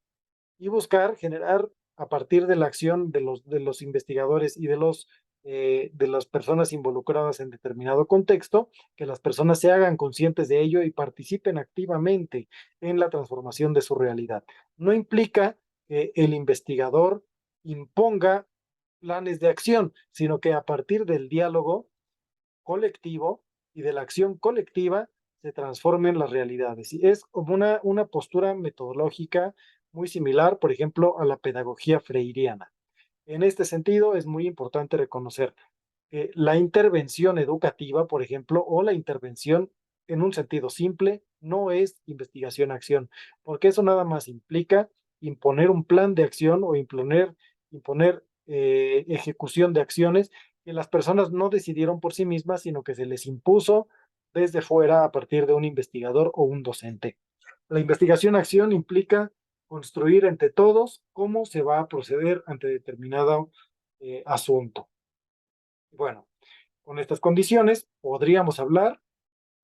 y buscar generar a partir de la acción de los investigadores y de las personas involucradas en determinado contexto, que las personas se hagan conscientes de ello y participen activamente en la transformación de su realidad. No implica que el investigador imponga planes de acción, sino que a partir del diálogo colectivo y de la acción colectiva se transformen las realidades. Y es como una postura metodológica muy similar, por ejemplo, a la pedagogía freiriana. En este sentido, es muy importante reconocer que la intervención educativa, por ejemplo, o la intervención en un sentido simple, no es investigación-acción, porque eso nada más implica imponer un plan de acción o imponer ejecución de acciones que las personas no decidieron por sí mismas, sino que se les impuso desde fuera a partir de un investigador o un docente. La investigación-acción implica construir entre todos cómo se va a proceder ante determinado asunto. Bueno, con estas condiciones podríamos hablar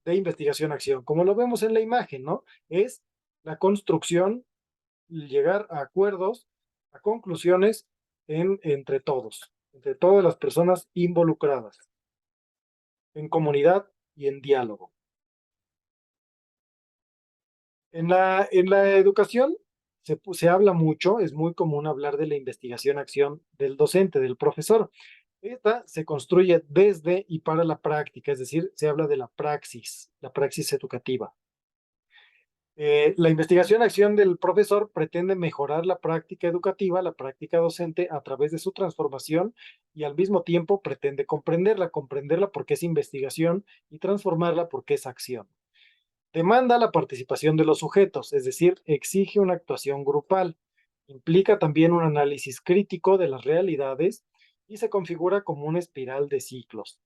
de investigación-acción, como lo vemos en la imagen, ¿no? Es la construcción, llegar a acuerdos, a conclusiones entre todas las personas involucradas, en comunidad y en diálogo. En la educación se habla mucho, es muy común hablar de la investigación-acción del docente, del profesor. Esta se construye desde y para la práctica, es decir, se habla de la praxis educativa. La investigación-acción del profesor pretende mejorar la práctica educativa, la práctica docente a través de su transformación y al mismo tiempo pretende comprenderla porque es investigación y transformarla porque es acción. Demanda la participación de los sujetos, es decir, exige una actuación grupal. Implica también un análisis crítico de las realidades y se configura como una espiral de ciclos.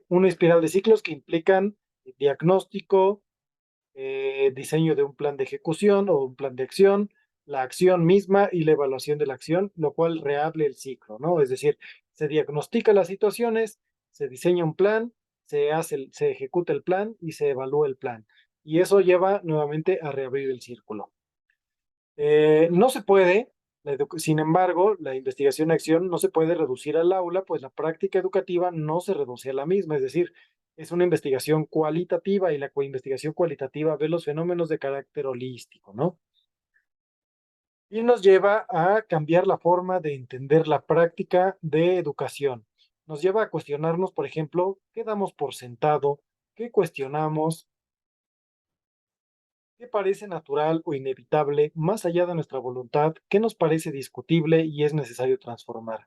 Una espiral de ciclos que implican diagnóstico, diseño de un plan de ejecución o un plan de acción, la acción misma y la evaluación de la acción, lo cual reabre el ciclo, ¿no? Es decir, se diagnostica las situaciones, se diseña un plan, se ejecuta el plan y se evalúa el plan. Y eso lleva nuevamente a reabrir el círculo. No se puede, sin embargo, la investigación-acción no se puede reducir al aula, pues la práctica educativa no se reduce a la misma, es decir, es una investigación cualitativa y la investigación cualitativa ve los fenómenos de carácter holístico, ¿no? Y nos lleva a cambiar la forma de entender la práctica de educación. Nos lleva a cuestionarnos, por ejemplo, qué damos por sentado, qué cuestionamos, qué parece natural o inevitable, más allá de nuestra voluntad, qué nos parece discutible y es necesario transformar.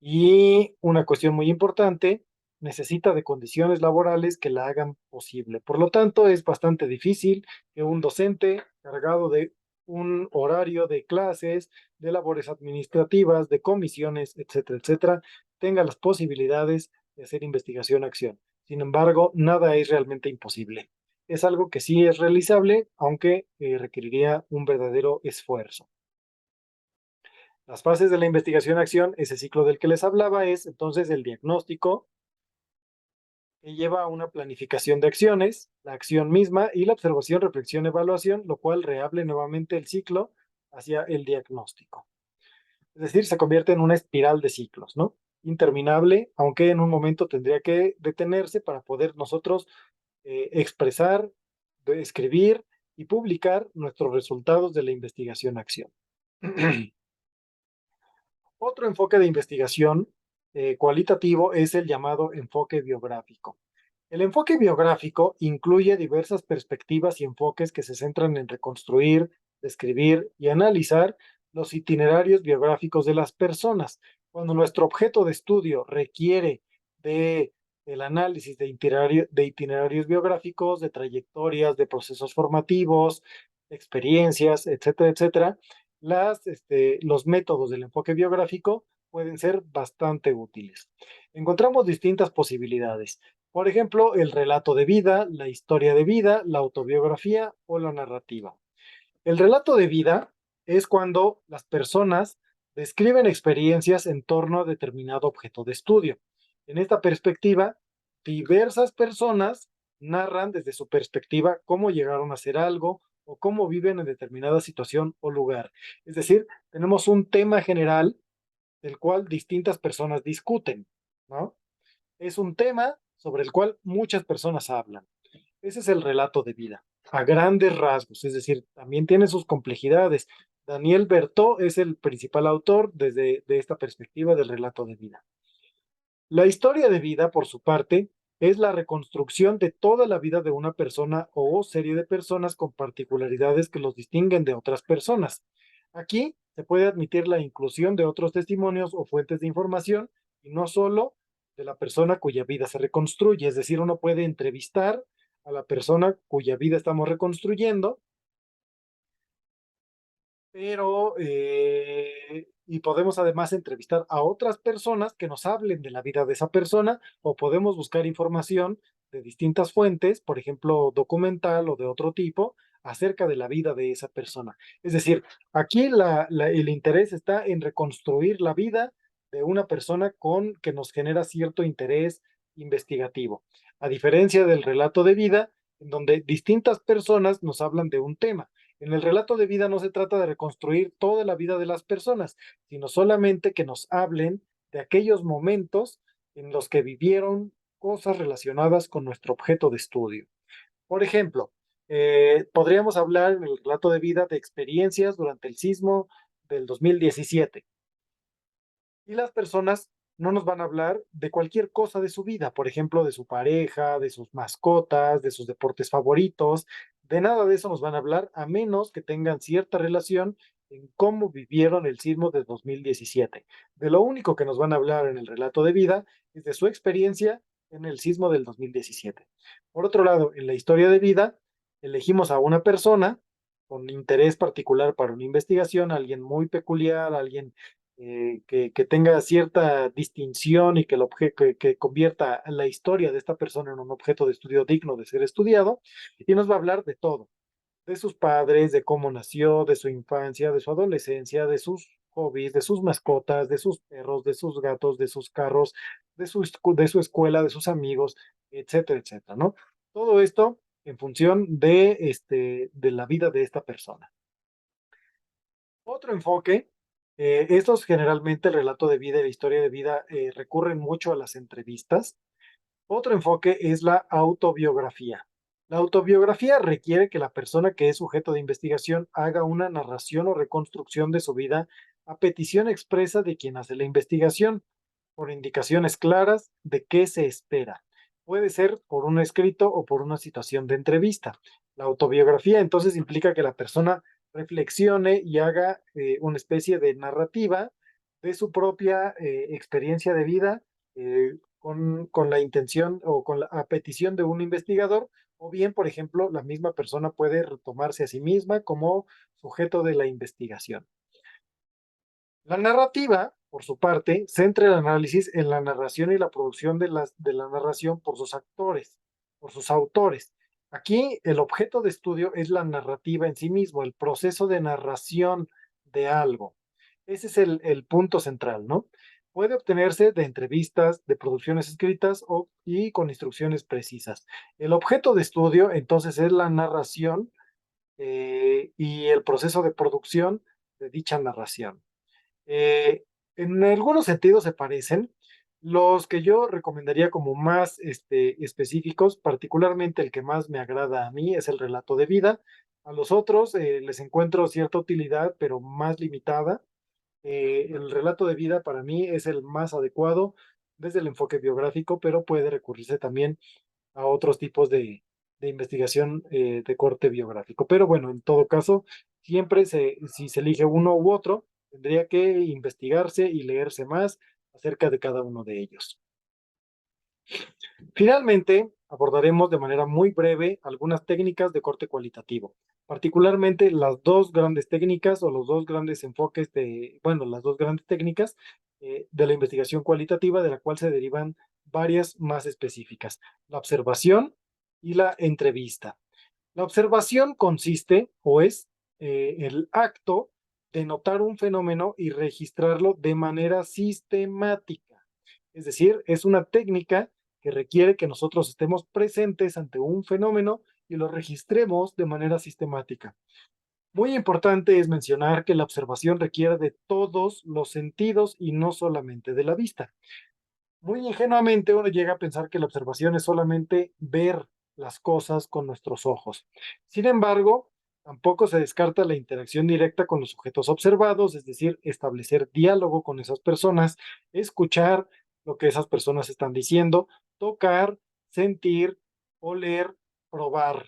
Y una cuestión muy importante, necesita de condiciones laborales que la hagan posible. Por lo tanto, es bastante difícil que un docente cargado de un horario de clases, de labores administrativas, de comisiones, etcétera, etcétera, tenga las posibilidades de hacer investigación-acción. Sin embargo, nada es realmente imposible. Es algo que sí es realizable, aunque requeriría un verdadero esfuerzo. Las fases de la investigación-acción, ese ciclo del que les hablaba, es entonces el diagnóstico, que lleva a una planificación de acciones, la acción misma y la observación, reflexión, evaluación, lo cual reabre nuevamente el ciclo hacia el diagnóstico. Es decir, se convierte en una espiral de ciclos, ¿no? Interminable, aunque en un momento tendría que detenerse para poder nosotros expresar, escribir y publicar nuestros resultados de la investigación-acción. Otro enfoque de investigación cualitativo es el llamado enfoque biográfico. El enfoque biográfico incluye diversas perspectivas y enfoques que se centran en reconstruir, describir y analizar los itinerarios biográficos de las personas. Cuando nuestro objeto de estudio requiere de el análisis de itinerarios biográficos, de trayectorias, de procesos formativos, experiencias, etcétera, etcétera, los métodos del enfoque biográfico pueden ser bastante útiles. Encontramos distintas posibilidades. Por ejemplo, el relato de vida, la historia de vida, la autobiografía o la narrativa. El relato de vida es cuando las personas describen experiencias en torno a determinado objeto de estudio. En esta perspectiva, diversas personas narran desde su perspectiva cómo llegaron a hacer algo o cómo viven en determinada situación o lugar. Es decir, tenemos un tema general del cual distintas personas discuten, ¿no? Es un tema sobre el cual muchas personas hablan. Ese es el relato de vida, a grandes rasgos, es decir, también tiene sus complejidades. Daniel Berthaud es el principal autor desde de esta perspectiva del relato de vida. La historia de vida, por su parte, es la reconstrucción de toda la vida de una persona o serie de personas con particularidades que los distinguen de otras personas. Aquí se puede admitir la inclusión de otros testimonios o fuentes de información y no solo de la persona cuya vida se reconstruye, es decir, uno puede entrevistar a la persona cuya vida estamos reconstruyendo, pero y podemos además entrevistar a otras personas que nos hablen de la vida de esa persona o podemos buscar información de distintas fuentes, por ejemplo, documental o de otro tipo, acerca de la vida de esa persona. Es decir, aquí el interés está en reconstruir la vida de una persona con que nos genera cierto interés investigativo, a diferencia del relato de vida, en donde distintas personas nos hablan de un tema. En el relato de vida no se trata de reconstruir toda la vida de las personas, sino solamente que nos hablen de aquellos momentos en los que vivieron cosas relacionadas con nuestro objeto de estudio. Por ejemplo, podríamos hablar en el relato de vida de experiencias durante el sismo del 2017 y las personas no nos van a hablar de cualquier cosa de su vida, por ejemplo, de su pareja, de sus mascotas, de sus deportes favoritos, de nada de eso nos van a hablar a menos que tengan cierta relación en cómo vivieron el sismo de 2017. De lo único que nos van a hablar en el relato de vida es de su experiencia en el sismo del 2017. Por otro lado, en la historia de vida, elegimos a una persona con interés particular para una investigación, alguien muy peculiar, alguien que tenga cierta distinción y que convierta la historia de esta persona en un objeto de estudio digno de ser estudiado, y nos va a hablar de todo, de sus padres, de cómo nació, de su infancia, de su adolescencia, de sus hobbies, de sus mascotas, de sus perros, de sus gatos, de sus carros, de su escuela, de sus amigos, etcétera, etcétera, ¿no? Todo esto en función de la vida de esta persona. Otro enfoque, estos generalmente el relato de vida y la historia de vida recurren mucho a las entrevistas. Otro enfoque es la autobiografía. La autobiografía requiere que la persona que es sujeto de investigación haga una narración o reconstrucción de su vida a petición expresa de quien hace la investigación, con indicaciones claras de qué se espera. Puede ser por un escrito o por una situación de entrevista. La autobiografía entonces implica que la persona reflexione y haga una especie de narrativa de su propia experiencia de vida con la intención o a petición de un investigador, o bien, por ejemplo, la misma persona puede retomarse a sí misma como sujeto de la investigación. La narrativa, por su parte, centra el análisis en la narración y la producción de la narración por sus actores, por sus autores. Aquí el objeto de estudio es la narrativa en sí mismo, el proceso de narración de algo. Ese es el punto central, ¿no? Puede obtenerse de entrevistas, de producciones escritas y con instrucciones precisas. El objeto de estudio, entonces, es la narración y el proceso de producción de dicha narración. Eh, en algunos sentidos se parecen. Los que yo recomendaría como más específicos, particularmente el que más me agrada a mí, es el relato de vida. A los otros les encuentro cierta utilidad, pero más limitada. El relato de vida para mí es el más adecuado desde el enfoque biográfico, pero puede recurrirse también a otros tipos de investigación de corte biográfico. Pero bueno, en todo caso, siempre si se elige uno u otro, tendría que investigarse y leerse más acerca de cada uno de ellos. Finalmente, abordaremos de manera muy breve algunas técnicas de corte cualitativo, particularmente las dos grandes técnicas o los dos grandes enfoques bueno, las dos grandes técnicas de la investigación cualitativa, de la cual se derivan varias más específicas, la observación y la entrevista. La observación consiste o es el acto de notar un fenómeno y registrarlo de manera sistemática. Es decir, es una técnica que requiere que nosotros estemos presentes ante un fenómeno y lo registremos de manera sistemática. Muy importante es mencionar que la observación requiere de todos los sentidos y no solamente de la vista. Muy ingenuamente uno llega a pensar que la observación es solamente ver las cosas con nuestros ojos. Sin embargo, tampoco se descarta la interacción directa con los sujetos observados, es decir, establecer diálogo con esas personas, escuchar lo que esas personas están diciendo, tocar, sentir, oler, probar.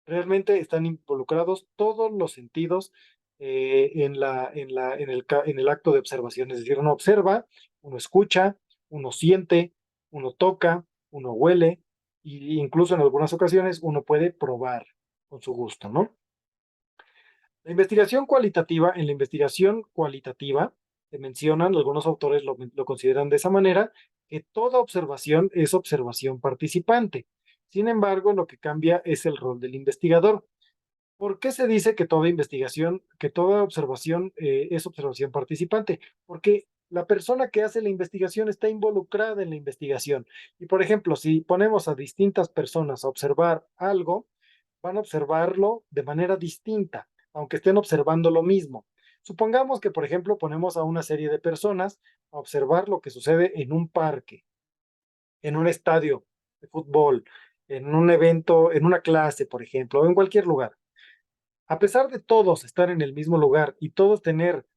Realmente están involucrados todos los sentidos en el acto de observación. Es decir, uno observa, uno escucha, uno siente, uno toca, uno huele, e incluso en algunas ocasiones uno puede probar con su gusto, ¿no? En la investigación cualitativa, se mencionan, algunos autores lo consideran de esa manera, que toda observación es observación participante. Sin embargo, lo que cambia es el rol del investigador. ¿Por qué se dice que toda investigación, que toda observación es observación participante? Porque la persona que hace la investigación está involucrada en la investigación. Y por ejemplo, si ponemos a distintas personas a observar algo, van a observarlo de manera distinta, aunque estén observando lo mismo. Supongamos que, por ejemplo, ponemos a una serie de personas a observar lo que sucede en un parque, en un estadio de fútbol, en un evento, en una clase, por ejemplo, o en cualquier lugar. A pesar de todos estar en el mismo lugar y todos tener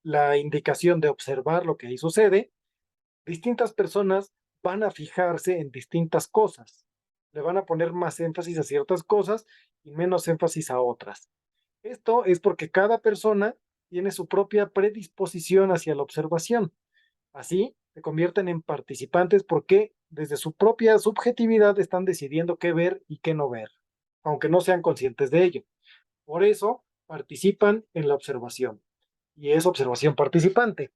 la indicación de observar lo que ahí sucede, distintas personas van a fijarse en distintas cosas. Le van a poner más énfasis a ciertas cosas y menos énfasis a otras. Esto es porque cada persona tiene su propia predisposición hacia la observación. Así, se convierten en participantes porque desde su propia subjetividad están decidiendo qué ver y qué no ver, aunque no sean conscientes de ello. Por eso, participan en la observación y es observación participante.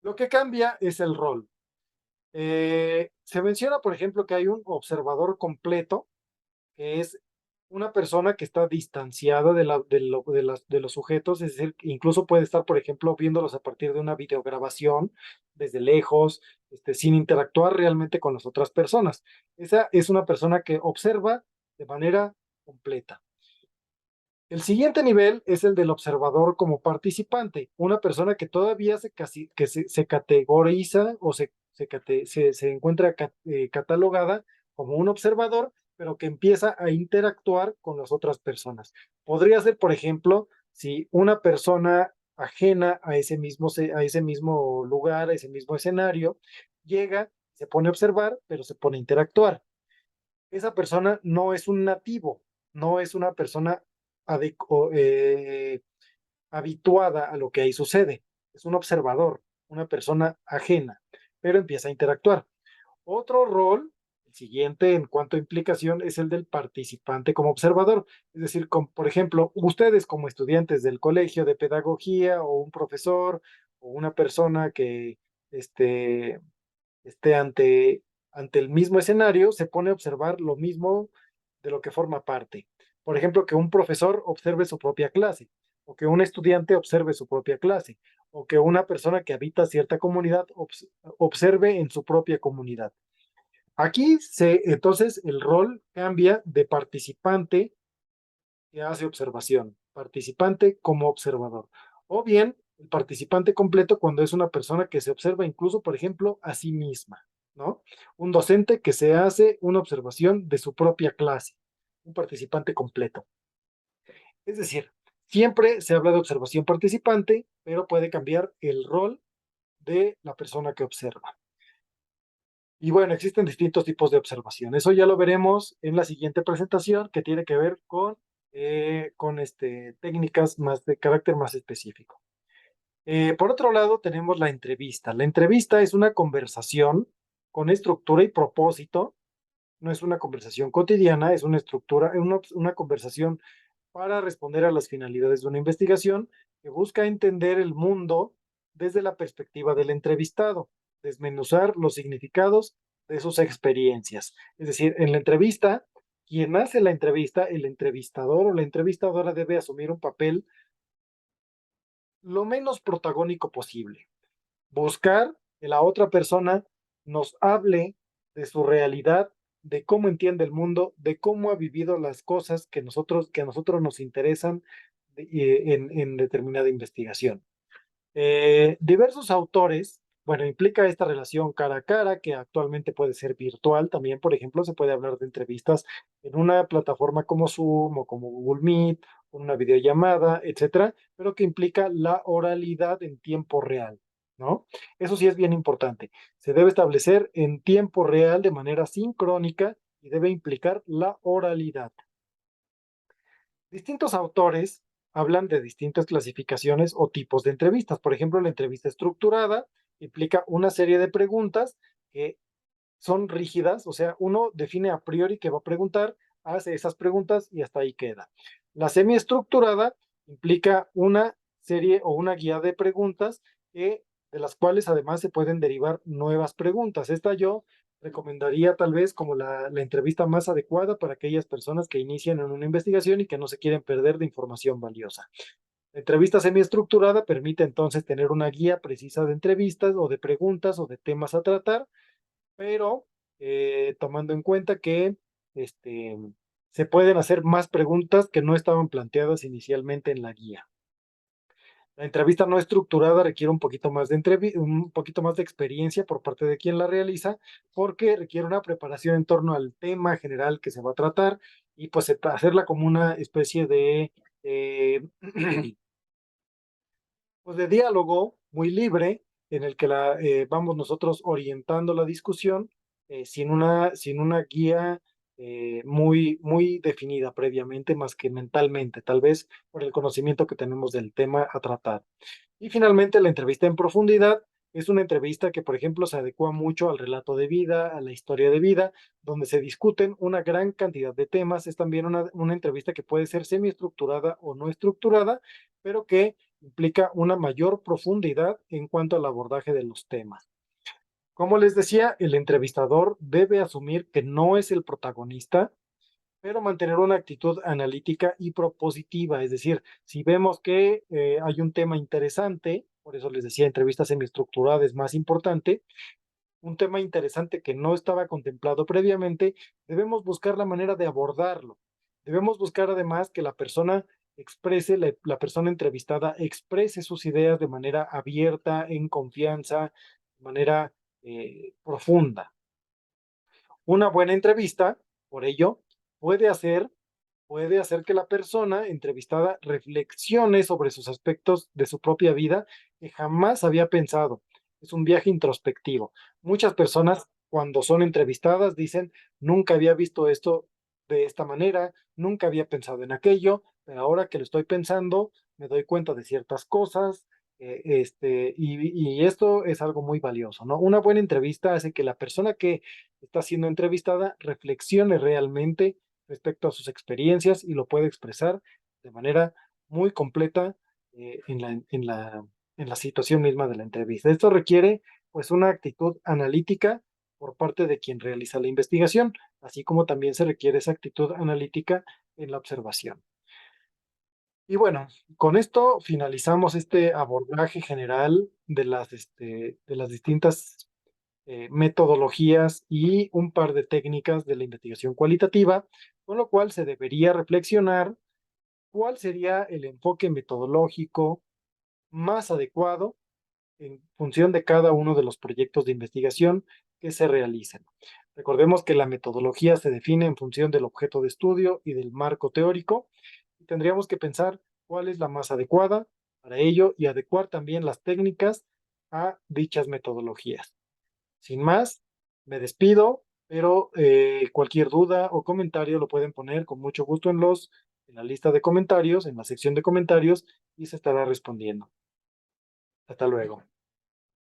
Lo que cambia es el rol. Se menciona, por ejemplo, que hay un observador completo, que es una persona que está distanciada de los sujetos, es decir, incluso puede estar, por ejemplo, viéndolos a partir de una videograbación desde lejos, sin interactuar realmente con las otras personas. Esa es una persona que observa de manera completa. El siguiente nivel es el del observador como participante, una persona que todavía se categoriza o se encuentra catalogada como un observador, pero que empieza a interactuar con las otras personas. Podría ser, por ejemplo, si una persona ajena a ese mismo lugar, a ese mismo escenario, llega, se pone a observar, pero se pone a interactuar. Esa persona no es un nativo, no es una persona habituada a lo que ahí sucede. Es un observador, una persona ajena, pero empieza a interactuar. Otro rol, el siguiente en cuanto a implicación, es el del participante como observador. Es decir, por ejemplo, ustedes como estudiantes del colegio de pedagogía o un profesor o una persona que este, esté ante el mismo escenario, se pone a observar lo mismo de lo que forma parte. Por ejemplo, que un profesor observe su propia clase, o que un estudiante observe su propia clase, o que una persona que habita cierta comunidad observe en su propia comunidad. Entonces el rol cambia de participante que hace observación, participante como observador. O bien, el participante completo cuando es una persona que se observa incluso, por ejemplo, a sí misma, ¿no? Un docente que se hace una observación de su propia clase, un participante completo. Es decir, siempre se habla de observación participante, pero puede cambiar el rol de la persona que observa. Y bueno, existen distintos tipos de observación. Eso ya lo veremos en la siguiente presentación, que tiene que ver con técnicas más de carácter más específico. Por otro lado, tenemos la entrevista. La entrevista es una conversación con estructura y propósito. No es una conversación cotidiana, es una estructura, una conversación para responder a las finalidades de una investigación que busca entender el mundo desde la perspectiva del entrevistado, desmenuzar los significados de sus experiencias. Es decir, en la entrevista, quien hace la entrevista, el entrevistador o la entrevistadora debe asumir un papel lo menos protagónico posible. Buscar que la otra persona nos hable de su realidad, de cómo entiende el mundo, de cómo ha vivido las cosas que a nosotros nos interesan en determinada investigación. Diversos autores, bueno, implica esta relación cara a cara, que actualmente puede ser virtual también, por ejemplo, se puede hablar de entrevistas en una plataforma como Zoom o como Google Meet, con una videollamada, etcétera, pero que implica la oralidad en tiempo real, ¿no? Eso sí es bien importante. Se debe establecer en tiempo real de manera sincrónica y debe implicar la oralidad. Distintos autores hablan de distintas clasificaciones o tipos de entrevistas. Por ejemplo, la entrevista estructurada implica una serie de preguntas que son rígidas, o sea, uno define a priori qué va a preguntar, hace esas preguntas y hasta ahí queda. La semiestructurada implica una serie o una guía de preguntas de las cuales además se pueden derivar nuevas preguntas. Esta yo recomendaría tal vez como la entrevista más adecuada para aquellas personas que inician en una investigación y que no se quieren perder de información valiosa. La entrevista semiestructurada permite entonces tener una guía precisa de entrevistas o de preguntas o de temas a tratar, pero tomando en cuenta que este, se pueden hacer más preguntas que no estaban planteadas inicialmente en la guía. La entrevista no estructurada requiere un poquito más de experiencia por parte de quien la realiza, porque requiere una preparación en torno al tema general que se va a tratar y pues hacerla como una especie eh, pues de diálogo muy libre en el que vamos nosotros orientando la discusión sin una guía muy definida previamente, más que mentalmente, tal vez por el conocimiento que tenemos del tema a tratar. Y finalmente, la entrevista en profundidad es una entrevista que, por ejemplo, se adecua mucho al relato de vida, a la historia de vida, donde se discuten una gran cantidad de temas. Es también una entrevista que puede ser semiestructurada o no estructurada, pero que implica una mayor profundidad en cuanto al abordaje de los temas. Como les decía, el entrevistador debe asumir que no es el protagonista, pero mantener una actitud analítica y propositiva. Es decir, si vemos que hay un tema interesante, por eso les decía, entrevista semiestructurada es más importante, un tema interesante que no estaba contemplado previamente, debemos buscar la manera de abordarlo. Debemos buscar además que la persona exprese, la persona entrevistada exprese sus ideas de manera abierta, en confianza, de manera profunda. Una buena entrevista, por ello, puede hacer puede hacer que la persona entrevistada reflexione sobre sus aspectos de su propia vida que jamás había pensado. Es un viaje introspectivo. Muchas personas cuando son entrevistadas dicen, nunca había visto esto de esta manera, nunca había pensado en aquello, pero ahora que lo estoy pensando, me doy cuenta de ciertas cosas, y esto es algo muy valioso, ¿no? Una buena entrevista hace que la persona que está siendo entrevistada reflexione realmente respecto a sus experiencias y lo puede expresar de manera muy completa en la situación misma de la entrevista. Esto requiere pues una actitud analítica por parte de quien realiza la investigación, así como también se requiere esa actitud analítica en la observación. Y bueno, con esto finalizamos este abordaje general de las distintas metodologías y un par de técnicas de la investigación cualitativa, con lo cual se debería reflexionar cuál sería el enfoque metodológico más adecuado en función de cada uno de los proyectos de investigación que se realicen. Recordemos que la metodología se define en función del objeto de estudio y del marco teórico, y tendríamos que pensar cuál es la más adecuada para ello y adecuar también las técnicas a dichas metodologías. Sin más, me despido, pero cualquier duda o comentario lo pueden poner con mucho gusto en la lista de comentarios, en la sección de comentarios, y se estará respondiendo. Hasta luego.